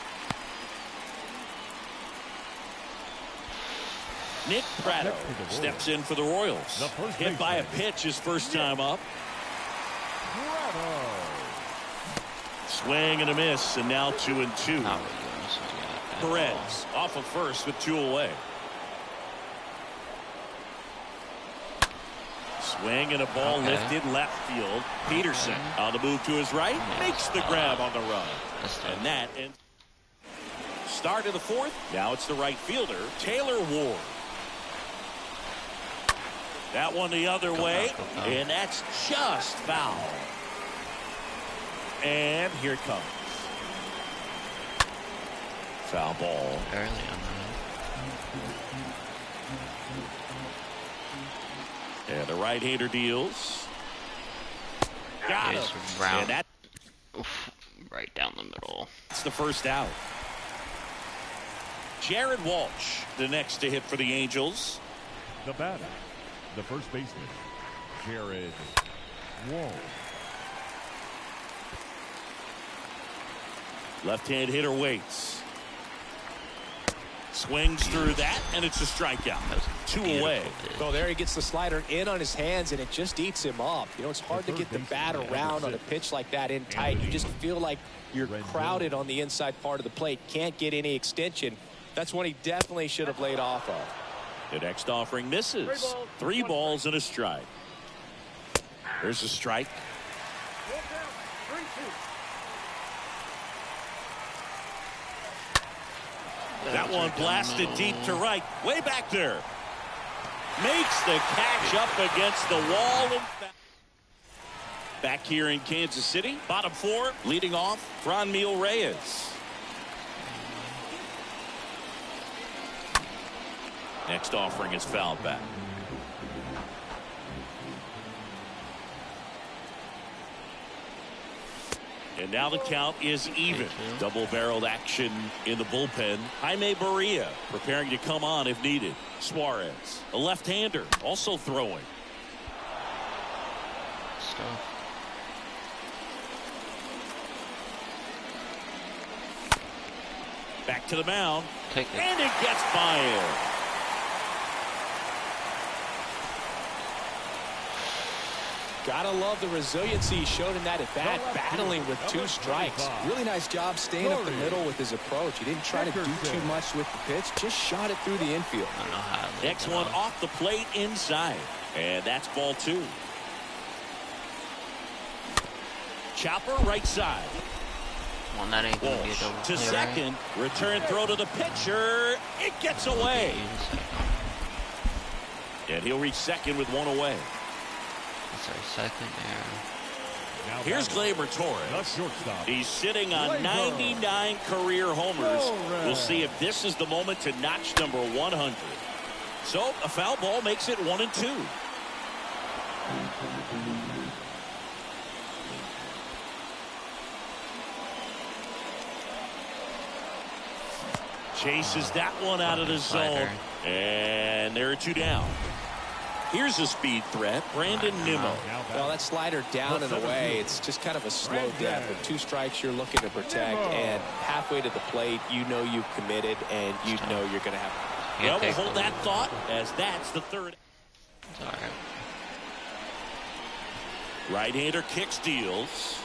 Nick Prado steps in for the Royals. Hit by a pitch his first time up. Swing and a miss, and now 2-2. Perez off of first with 2 away. Swing and a ball lifted left field. Peterson on the move to his right, makes the grab on the run. And that ends. Start of the fourth. Now it's the right fielder, Taylor Ward. That one the other way, and that's just foul. And here it comes. Foul ball. Early on that. And the right-hander deals. Got it. And that, right down the middle. That's the first out. Jared Walsh, the next to hit for the Angels. The batter, the first baseman, Jared Walsh. Left-hand hitter waits. Swings through that, and it's a strikeout. 2 away. Well, there he gets the slider in on his hands, and it just eats him up. You know, it's hard to get the bat around on a pitch like that in tight. You just feel like you're crowded on the inside part of the plate. Can't get any extension. That's one he definitely should have laid off of. The next offering misses. 3 balls and a strike. There's a strike. That one blasted deep to right. Way back there. Makes the catch up against the wall. Back here in Kansas City. Bottom 4. Leading off, Franmil Reyes. Next offering is fouled back. And now the count is even. Double-barreled action in the bullpen. Jaime Barria preparing to come on if needed. Suarez, a left-hander, also throwing. Stuff. Back to the mound. Take it. And it gets by him. Gotta love the resiliency he showed in that at bat, battling with 2 strikes. Really nice job staying up the middle with his approach. He didn't try to do too much with the pitch, just shot it through the infield. I don't know how. Next one off the plate inside. And that's ball 2. Chopper right side. Well, that ain't gonna be a double to play, second. Right? Return throw to the pitcher. It gets away. And he'll reach second with 1 away. It's our second error. Here's Gleyber Torres. He's sitting on 99 career homers. We'll see if this is the moment to notch number 100. So a foul ball makes it 1-2. Chases that one out of the zone. And there are 2 down. Here's a speed threat, Brandon Nimmo. Well, that slider down and away, it's just kind of a slow death. With 2 strikes you're looking to protect, and halfway to the plate, you know you've committed, and you know you're going to have. Well, we'll hold that thought, as that's the 3rd. It's all right. Right-hander kick steals.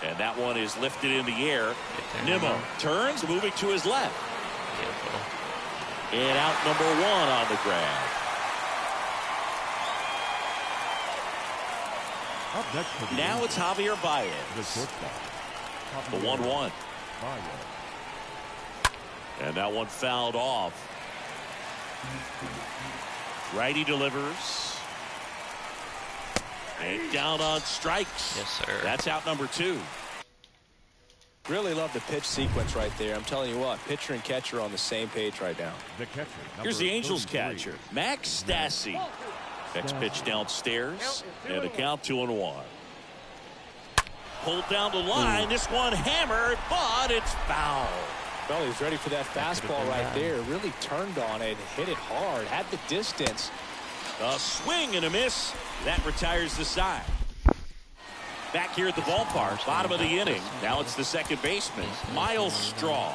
And that one is lifted in the air. Nimmo turns, moving to his left. Beautiful. And out number 1 on the grab. Now it's Javier Baez. The 1-1. And that one fouled off. Righty delivers. And down on strikes. Yes, sir. That's out number 2. Really love the pitch sequence right there. I'm telling you what, pitcher and catcher are on the same page right now. Here's the Angels catcher, Max Stassi. Next pitch downstairs, and a count 2-1. Pulled down the line. This one hammered, but it's foul. Well, he was ready for that fastball right there. Really turned on it, hit it hard, had the distance. A swing and a miss. That retires the side. Back here at the ballpark, bottom of the inning. Now it's the second baseman, Miles Straw.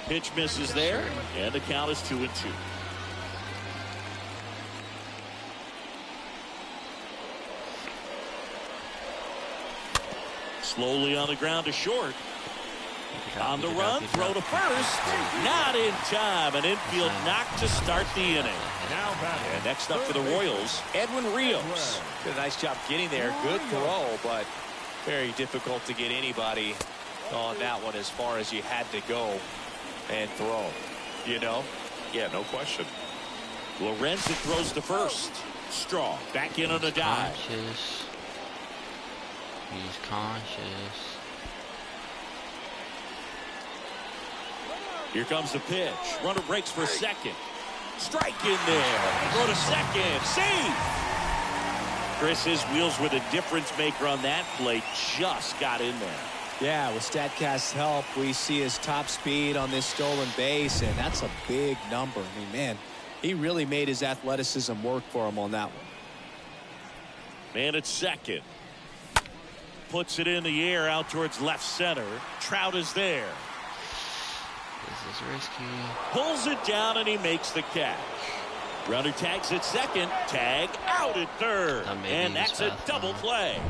Pitch misses there, and the count is 2-2. Slowly on the ground to short. On the run, throw to first. Not in time. An infield knock to start the inning. And next up for the Royals, Edwin Rios. Did a nice job getting there. Good throw, but very difficult to get anybody on that one as far as you had to go and throw. You know? Yeah, no question. Lorenzen throws to first. Straw back in on a dive. Conscious. He's conscious. Here comes the pitch. Runner breaks for second. Strike in there. Throw to second. Save. Chris, his wheels were the difference maker on that play. Just got in there. Yeah, with StatCast's help, we see his top speed on this stolen base, and that's a big number. I mean, man, He really made his athleticism work for him on that one. Man at second. Puts it in the air out towards left center. Trout is there. This is risky. Pulls it down and he makes the catch. Runner tags at second. Tag out at third. And that's a double play.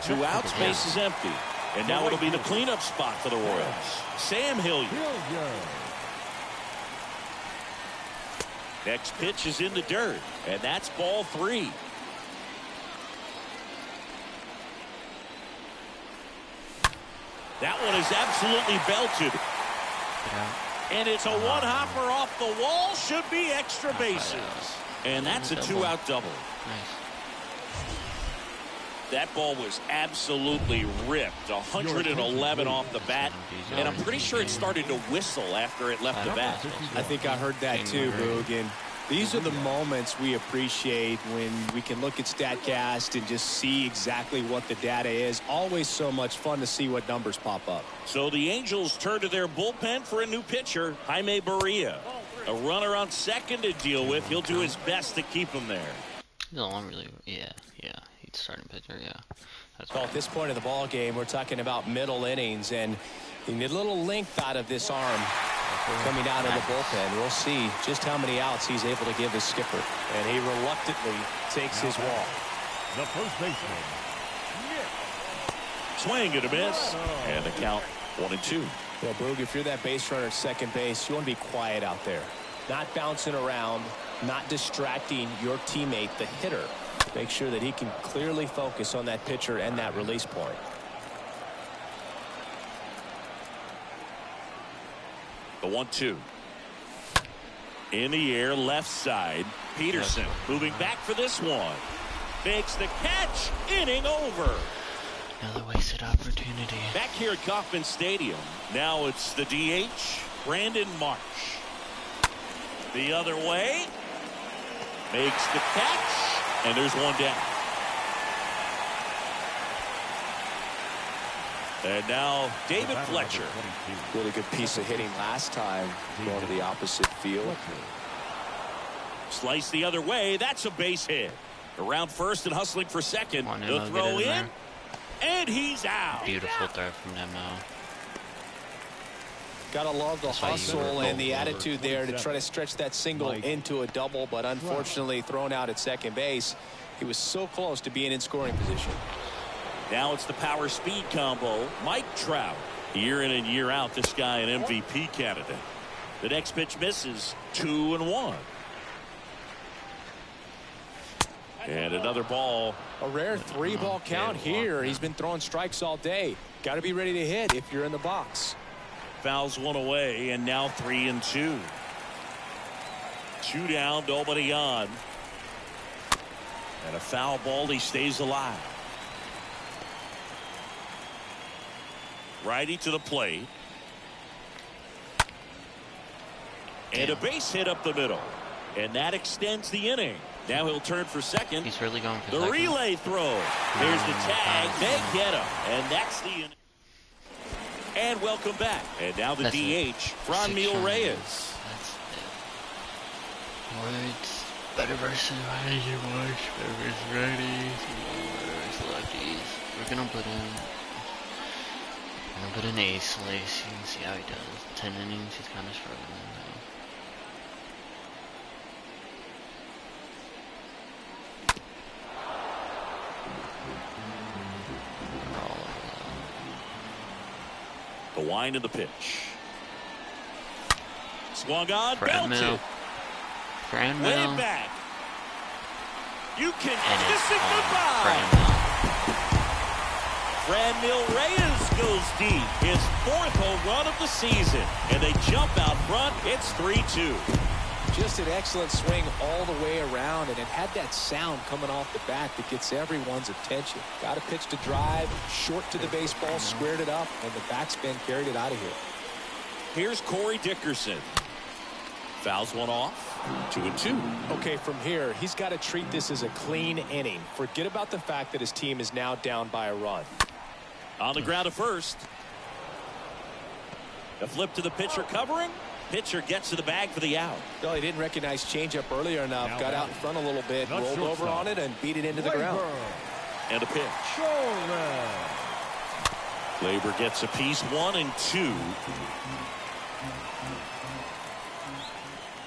2 outs, base is empty. And now it'll be the cleanup spot for the Royals. Sam Hilliard. Next pitch is in the dirt. And that's ball 3. That one is absolutely belted. And it's a one-hopper off the wall. Should be extra bases. And that's a 2-out double. Nice. That ball was absolutely ripped. 111 off the bat. And I'm pretty sure it started to whistle after it left the bat. I think I heard that too, Boog. And these are the moments we appreciate when we can look at StatCast and just see exactly what the data is. Always so much fun to see what numbers pop up. So the Angels turn to their bullpen for a new pitcher, Jaime Barria. A runner on second to deal with. He'll do his best to keep him there. No, I'm really, yeah. He's starting pitcher, yeah. That's Well, at this point of the ball game, we're talking about middle innings, and you need a little length out of this arm coming out of the bullpen. We'll see just how many outs he's able to give his skipper. And he reluctantly takes his walk. The first baseman. Swing and a miss. And the count 1-2. Well, Boog, if you're that base runner at second base, you want to be quiet out there. Not bouncing around, not distracting your teammate, the hitter. Make sure that he can clearly focus on that pitcher and that release point. The 1-2. In the air, left side. Peterson moving back for this one. Makes the catch. Inning over. another wasted opportunity. Back here at Kauffman Stadium. Now it's the DH, Brandon Marsh. The other way. Makes the catch. And there's one down. And now David Fletcher. Really good piece of hitting last time going to the opposite field. Slice the other way. That's a base hit. Around first and hustling for second. The throw in. And he's out. Beautiful throw from Nemo. Gotta love the hustle and the attitude there to try to stretch that single into a double, but unfortunately thrown out at second base. He was so close to being in scoring position. Now it's the power speed combo. Mike Trout. Year in and year out, this guy an MVP candidate. The next pitch misses. 2-1. And another ball. A rare 3-ball count here. He's been throwing strikes all day. Got to be ready to hit if you're in the box. Fouls one away, and now 3-2. 2 down, nobody on. And a foul ball, he stays alive. Righty to the plate. And a base hit up the middle. And that extends the inning. Now he'll turn for second. He's really going for the second. Relay throw. There's the tag. They get him. And that's the inning. And welcome back. And now the DH, Franmil Reyes. That's it. Words. Better versus righties, words. Better versus righties. Better versus lefties. We're gonna put in Ace Lace. You can see how he does. 10 innings, he's kind of struggling now. The wind of the pitch. Swung on, belted. Way back. You can kiss it goodbye. Franmil Reyes goes deep. His 4th home run of the season. And they jump out front. It's 3-2. Just an excellent swing all the way around, and it had that sound coming off the bat that gets everyone's attention. Got a pitch to drive, short to the baseball, squared it up, and the backspin carried it out of here. Here's Corey Dickerson. Fouls one off. 2-2. Okay, from here, he's got to treat this as a clean inning. Forget about the fact that his team is now down by a run. On the ground at first. A flip to the pitcher covering. pitcher gets to the bag for the out. No, he didn't recognize changeup earlier enough. Got out in front a little bit, rolled over on it, and beat it into the ground. And a pitch. Labor gets a piece, 1-2.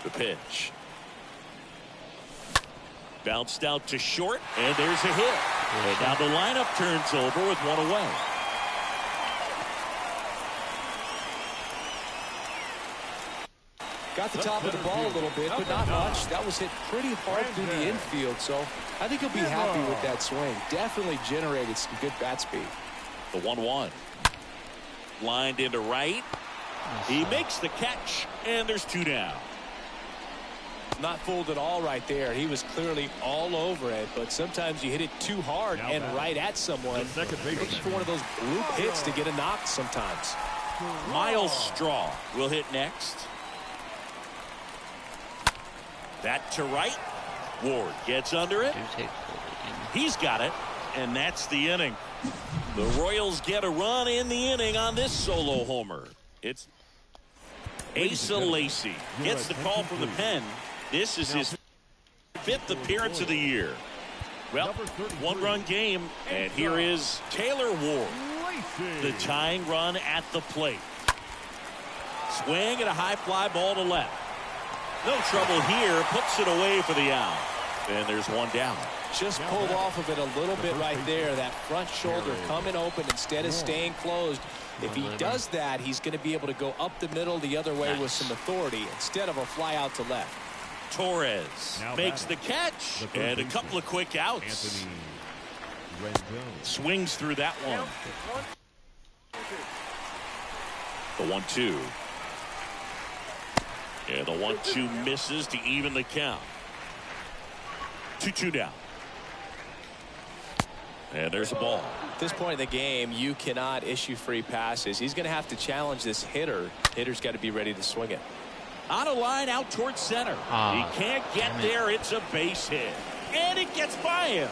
The pitch. Bounced out to short, and there's a hit. And now the lineup turns over with one away. Got the top of the ball a little bit, but not much. That was hit pretty hard through the infield, so I think he'll be happy with that swing. Definitely generated some good bat speed. The 1-1. Lined into right. He makes the catch, and there's 2 down. Not fooled at all right there. He was clearly all over it, but sometimes you hit it too hard and right at someone. Looking for one of those bloop hits to get a knock sometimes. Miles Straw will hit next. That to right. Ward gets under it. He's got it, and that's the inning. The Royals get a run in the inning on this solo homer. It's Asa Lacy gets the call from the pen. This is his 5th appearance of the year. Well, 1-run game, and here is Taylor Ward, the tying run at the plate. Swing and a high fly ball to left. No trouble here, puts it away for the out. And there's 1 down. Just pulled off of it a little bit right there. That front shoulder coming open instead of staying closed. If he does that, he's going to be able to go up the middle the other way with some authority instead of a fly out to left. Torres makes the catch, and a couple of quick outs. Swings through that one. The 1-2. And the 1-2 misses to even the count. 2-2 down. And there's a ball. At this point in the game, you cannot issue free passes. He's going to have to challenge this hitter. Hitter's got to be ready to swing it. On a line out towards center. He can't get there. It's a base hit. And it gets by him.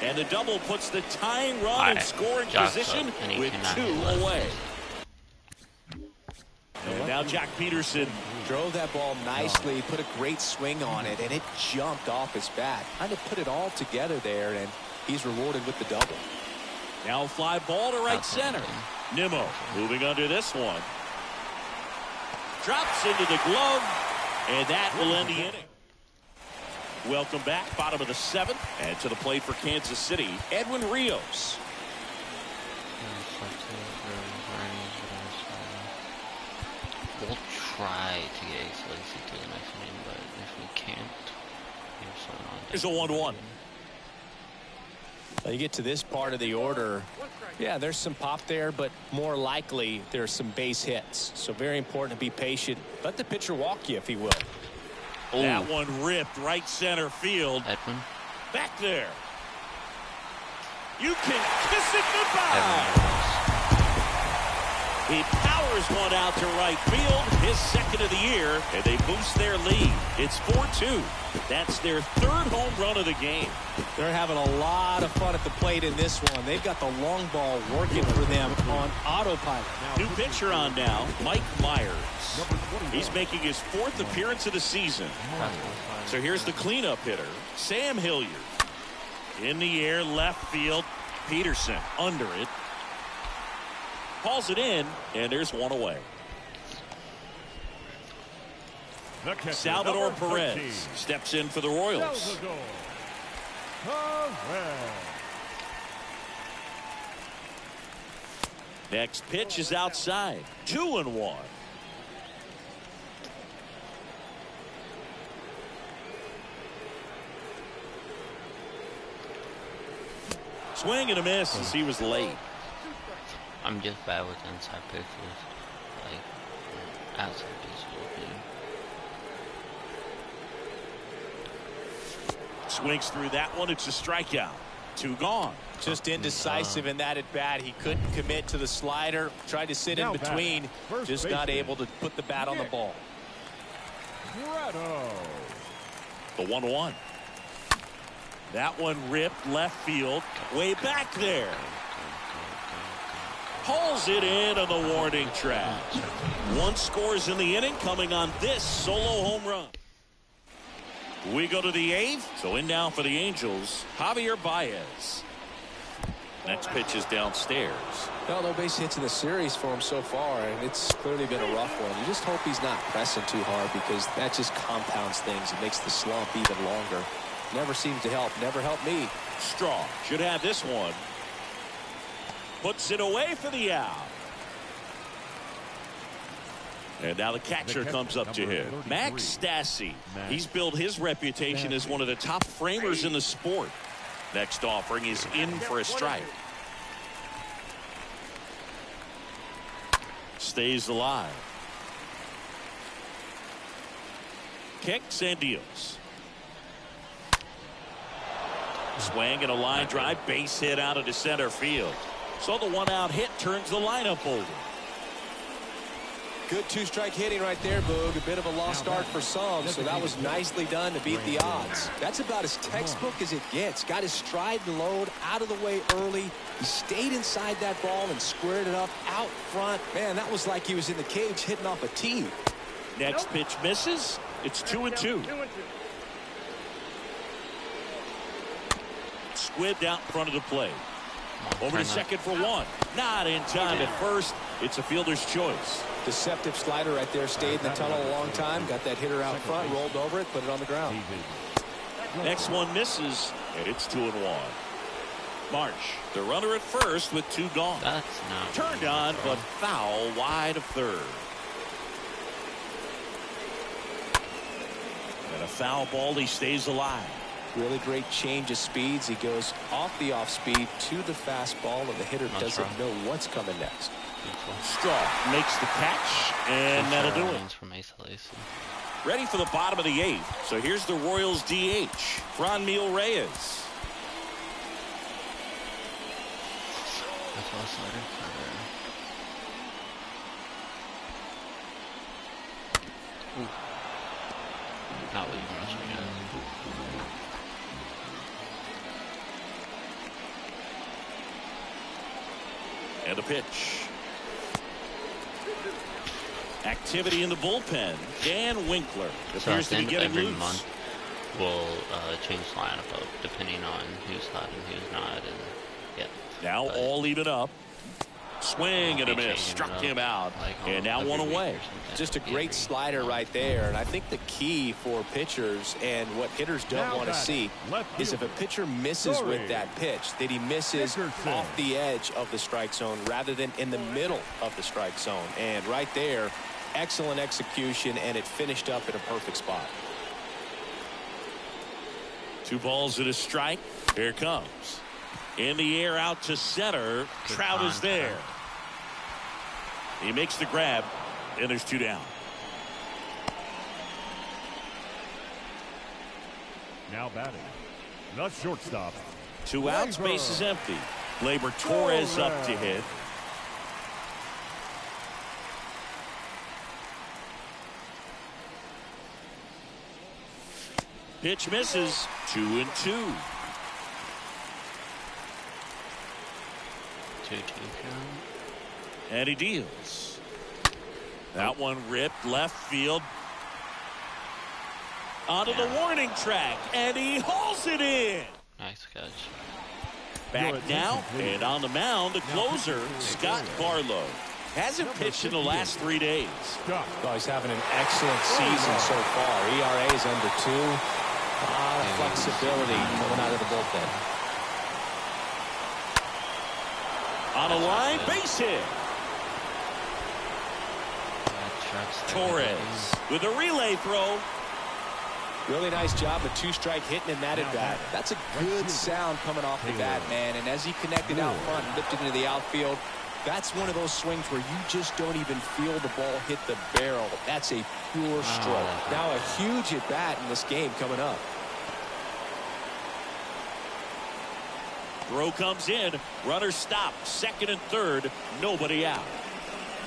And the double puts the tying run in scoring position with 2 away. And now Jack Peterson drove that ball nicely, put a great swing on it, and it jumped off his bat. Kind of put it all together there, and he's rewarded with the double. Now fly ball to right center. Nimmo moving under this one. Drops into the glove, and that will end the inning. Welcome back, bottom of the 7th, and to the plate for Kansas City, Edwin Rios. We'll try to get Ace Lacy to the next inning, but if we can't, here's a 1-1. You get to this part of the order, yeah, there's some pop there, but more likely there's some base hits. So very important to be patient. Let the pitcher walk you if he will. Ooh. That one ripped right center field. Edwin. Back there. You can kiss it goodbye. He powers one out to right field, his 2nd of the year, and they boost their lead. It's 4-2. That's their 3rd home run of the game. They're having a lot of fun at the plate in this one. They've got the long ball working for them on autopilot. New pitcher on now, Mike Myers. He's making his 4th appearance of the season. So here's the cleanup hitter, Sam Hilliard. In the air, left field, Peterson under it. Calls it in, and there's 1 away. Salvador Perez steps in for the Royals. Next pitch is outside. 2-1. Swing and a miss as he was late. I'm just bad with inside pitches, like outside pitches. Swings through that one. It's a strikeout. 2 gone. Just indecisive in that at bat. He couldn't commit to the slider. Tried to sit in between. Just not able to put the bat on the ball. The 1-1. That one ripped left field. Way back there. Pulls it in on the warning track. One scores in the inning, coming on this solo home run. We go to the 8th. So in now for the Angels, Javier Baez. Next pitch is downstairs. Well, no base hits in the series for him so far, and it's clearly been a rough one. You just hope he's not pressing too hard, because that just compounds things. It makes the slump even longer. Never seems to help. Never helped me. Straw should have this one. Puts it away for the out. And now the catcher comes up to him. Max Stassi. He's built his reputation as one of the top framers in the sport. Next offering is in for a strike. Stays alive. Kicks and deals. Swing and a line drive, base hit out into center field. So the 1-out hit turns the lineup over. Good two-strike hitting right there, Boog. A bit of a lost start for some, so that was nicely done to beat the odds. That's about as textbook as it gets. Got his stride and load out of the way early. He stayed inside that ball and squared it up out front. Man, that was like he was in the cage hitting off a tee. Next pitch misses. It's 2-2. Squibbed out in front of the plate. Over to second for one. Not in time at first. It's a fielder's choice. Deceptive slider right there. Stayed in the tunnel a long time. Got that hitter out front. Rolled over it. Put it on the ground. Next one misses. And it's 2-1. March, the runner at first with 2 gone. That's not turned on, but foul wide of third. And a foul ball. He stays alive. Really great change of speeds. He goes off the off speed to the fastball, and the hitter doesn't know what's coming next. Straw makes the catch, and that'll do it. Ready for the bottom of the 8th. So here's the Royals DH, Franmil Reyes. Not leaving us again. And a pitch. Activity in the bullpen. Dan Winkler appears to be getting every loose. month we'll change the lineup up depending on who's hot and who's not. And yeah. Now all even up. Swing and a miss. Struck him out. And now one away. Just a great slider right there. And I think the key for pitchers and what hitters don't want to see is if a pitcher misses with that pitch, that he misses off the edge of the strike zone rather than in the middle of the strike zone. And right there, excellent execution, and it finished up at a perfect spot. 2 balls and a strike. Here it comes. In the air out to center. Trout is there. He makes the grab, and there's 2 down. Now batting, the shortstop. 2 outs, base is empty. Gleyber Torres up to hit. Pitch misses. 2-2. 2-2 count. And he deals. That one ripped left field. Onto the warning track, and he hauls it in. Nice catch. Back now, and on the mound, the closer, Scott Barlow. Hasn't pitched in the last 3 days. Oh, he's having an excellent season so far. ERA is under 2. A lot of flexibility coming out of the bullpen. On a line, base hit. Torres with a relay throw. Really nice job of 2-strike hitting in that at bat. That's a good sound coming off the bat, man. And as he connected out front and lifted into the outfield, that's one of those swings where you just don't even feel the ball hit the barrel. That's a pure stroke. Now a huge at bat in this game coming up. Throw comes in. Runner stopped. Second and third. Nobody out.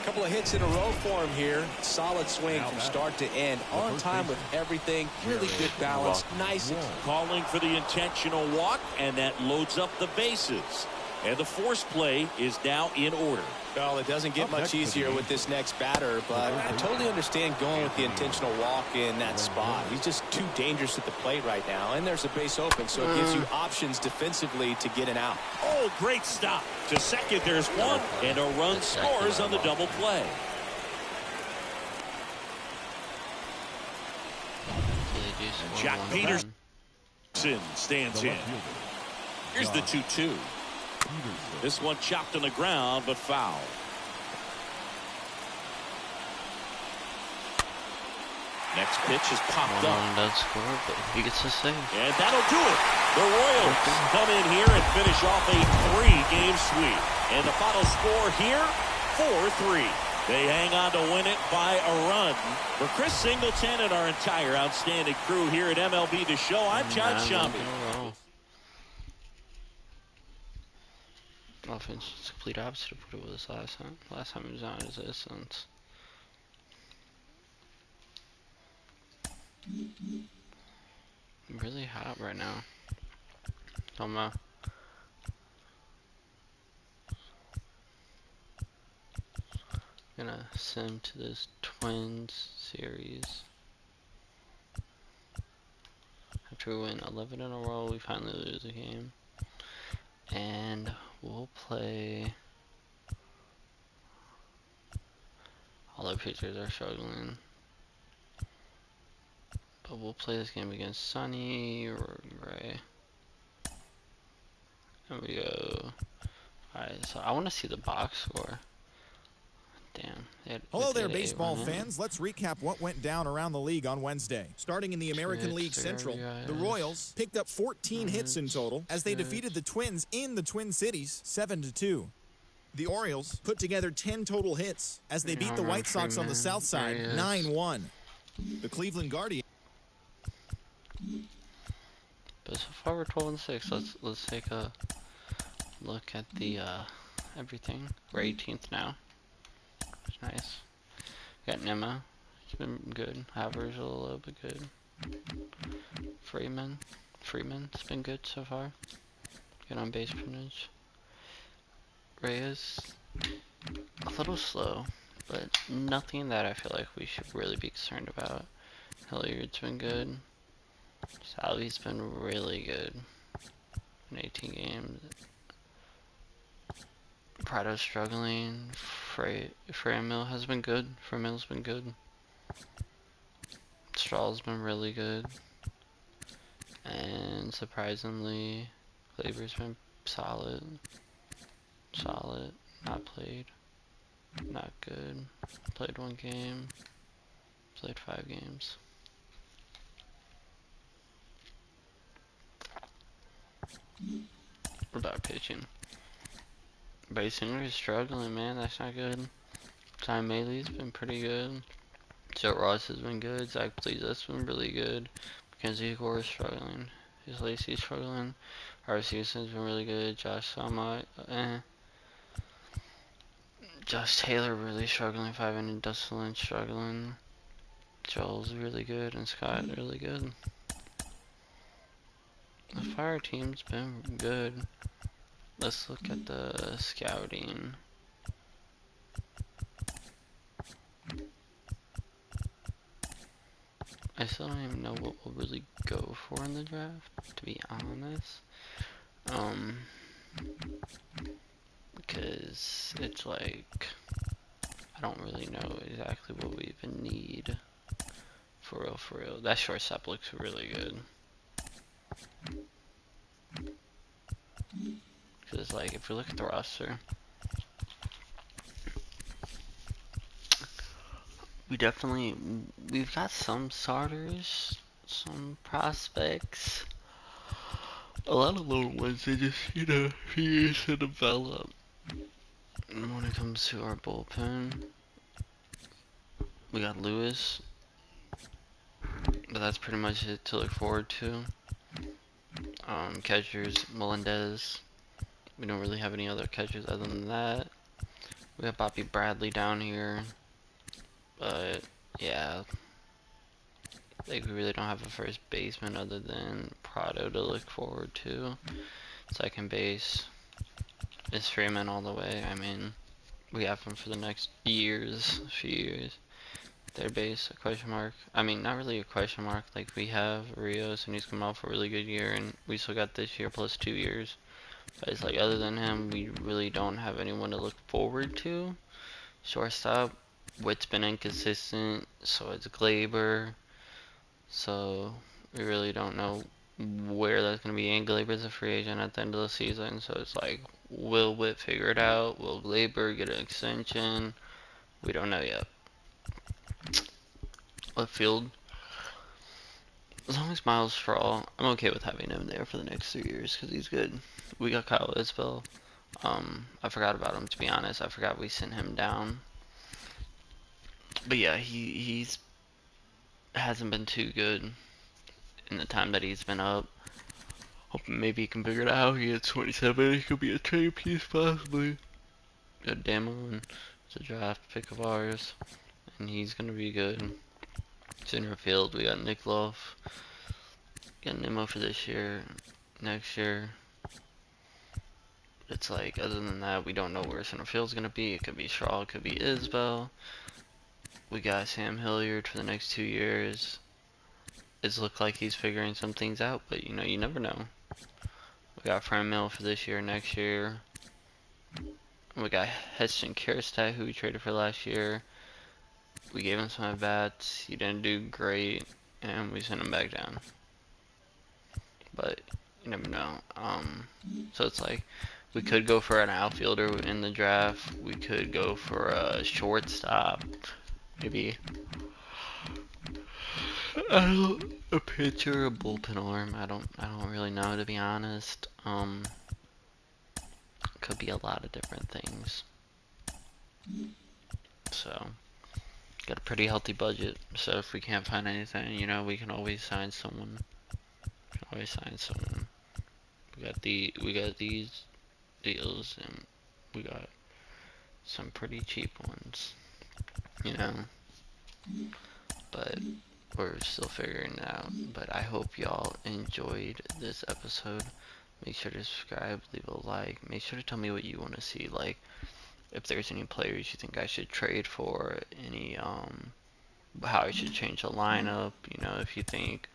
A couple of hits in a row for him here. Solid swing from start to end. On time with everything. Really good balance. Nice. Calling for the intentional walk, and that loads up the bases. And the force play is now in order. Well, it doesn't get much easier with this next batter, but I totally understand going with the intentional walk in that spot. He's just too dangerous at the plate right now, and there's a base open, so it gives you options defensively to get an out. Oh, great stop. To second, there's one, and a run scores on the double play. Jack Peterson stands in. Here's the 2-2. This one chopped on the ground, but foul. Next pitch is popped up. Does score, but he gets a save. And that'll do it. The Royals come in here and finish off a 3-game sweep. And the final score here, 4-3. They hang on to win it by a run. For Chris Singleton and our entire outstanding crew here at MLB The Show, I'm John Shambi. Offense is the complete opposite of what it was last time. Last time it was non-existence. Really hot right now. I'm gonna send to this Twins series. After we win 11 in a row, we finally lose a game. And we'll play. All our pitchers are struggling. But we'll play this game against Sonny or Ray. There we go. Alright, so I want to see the box score. Damn. Hello there, baseball fans. Let's recap what went down around the league on Wednesday. Starting in the American League Central, the Royals picked up 14 hits in total as they defeated the Twins in the Twin Cities 7-2. The Orioles put together 10 total hits as they beat the White Sox on the south side 9-1. The Cleveland Guardians. But so far we're 12-6. Let's take a look at the everything. We're 18th now. It's nice. Got Nema. He's been good. Havers a little bit good. Freeman's been good so far. Good on base percentage. Reyes a little slow, but nothing that I feel like we should really be concerned about. Hilliard's been good. Salvy's been really good in 18 games. Prado's struggling. Framill has been good. Framill's been good. Straw's been really good. And surprisingly, Glaber's been solid. Not played. Not good. Played 1 game. Played 5 games. What about pitching? Basinger is struggling, man. That's not good. Ty Maley's been pretty good. Joe Ross has been good. Zach Plesa's been really good. Mackenzie Gore is struggling. His Lacey's struggling. R.C. Houston's been really good. Josh Sama, Josh Taylor really struggling. 5 inning. Dustin Lynch struggling. Joel's really good. And Scott really good. The fire team's been good. Let's look at the scouting. I still don't even know what we'll really go for in the draft, to be honest. Because it's like, I don't really know exactly what we even need. For real. That shortstop looks really good. Because, like, if we look at the roster, we've got some starters, some prospects, a lot of little ones that just, a few years to develop. And when it comes to our bullpen, we got Lewis, but that's pretty much it to look forward to. Catchers, Melendez. We don't really have any other catchers other than that. We got Bobby Bradley down here. But, yeah. Like, we really don't have a first baseman other than Prado to look forward to. Second base. is Freeman all the way. I mean, we have him for the next few years. Third base, a question mark. I mean, not really a question mark. Like, we have Rios, and he's come off a really good year, and we still got this year plus 2 years. But it's like, other than him, we really don't have anyone to look forward to. Shortstop, Witt's been inconsistent, so it's Glaber. So, we really don't know where that's going to be. And Glaber's a free agent at the end of the season, so it's like, will Witt figure it out? Will Glaber get an extension? We don't know yet. Left field, as long as Miles Straw, I'm okay with having him there for the next 3 years because he's good. We got Kyle Isbell. I forgot about him, to be honest. I forgot we sent him down. But yeah, he's hasn't been too good in the time that he's been up. Hoping maybe he can figure it out. He gets 27. He could be a trade piece possibly. Good Damon. It's a draft pick of ours, and he's gonna be good. Center field, we got Nick Love. Got Nimmo for this year. Next year, it's like, other than that, we don't know where center field's gonna be. It could be Straw, it could be Isbell. We got Sam Hilliard for the next 2 years. It's looked like he's figuring some things out, but you know, you never know. We got Fran Mill for this year, next year. We got Heston Kjerstad, who we traded for last year. We gave him some at-bats. He didn't do great, and we sent him back down. But you never know. So it's like, we could go for an outfielder in the draft. We could go for a shortstop, maybe a pitcher, a bullpen arm. I don't really know, to be honest. Could be a lot of different things. So got a pretty healthy budget. So if we can't find anything, you know, we can always sign someone. We got these deals, and we got some pretty cheap ones, you know. But we're still figuring it out. But I hope y'all enjoyed this episode. Make sure to subscribe, leave a like. Make sure to tell me what you want to see. Like, if there's any players you think I should trade for, any how I should change the lineup. You know, if you think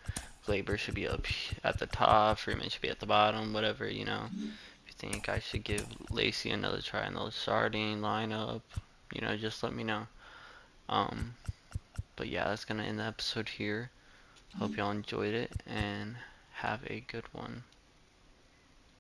Glaber should be up at the top, Freeman should be at the bottom, whatever. You know, if you think I should give Lacey another try in the starting lineup, you know, just let me know. But yeah, that's gonna end the episode here. Hope y'all enjoyed it, and have a good one.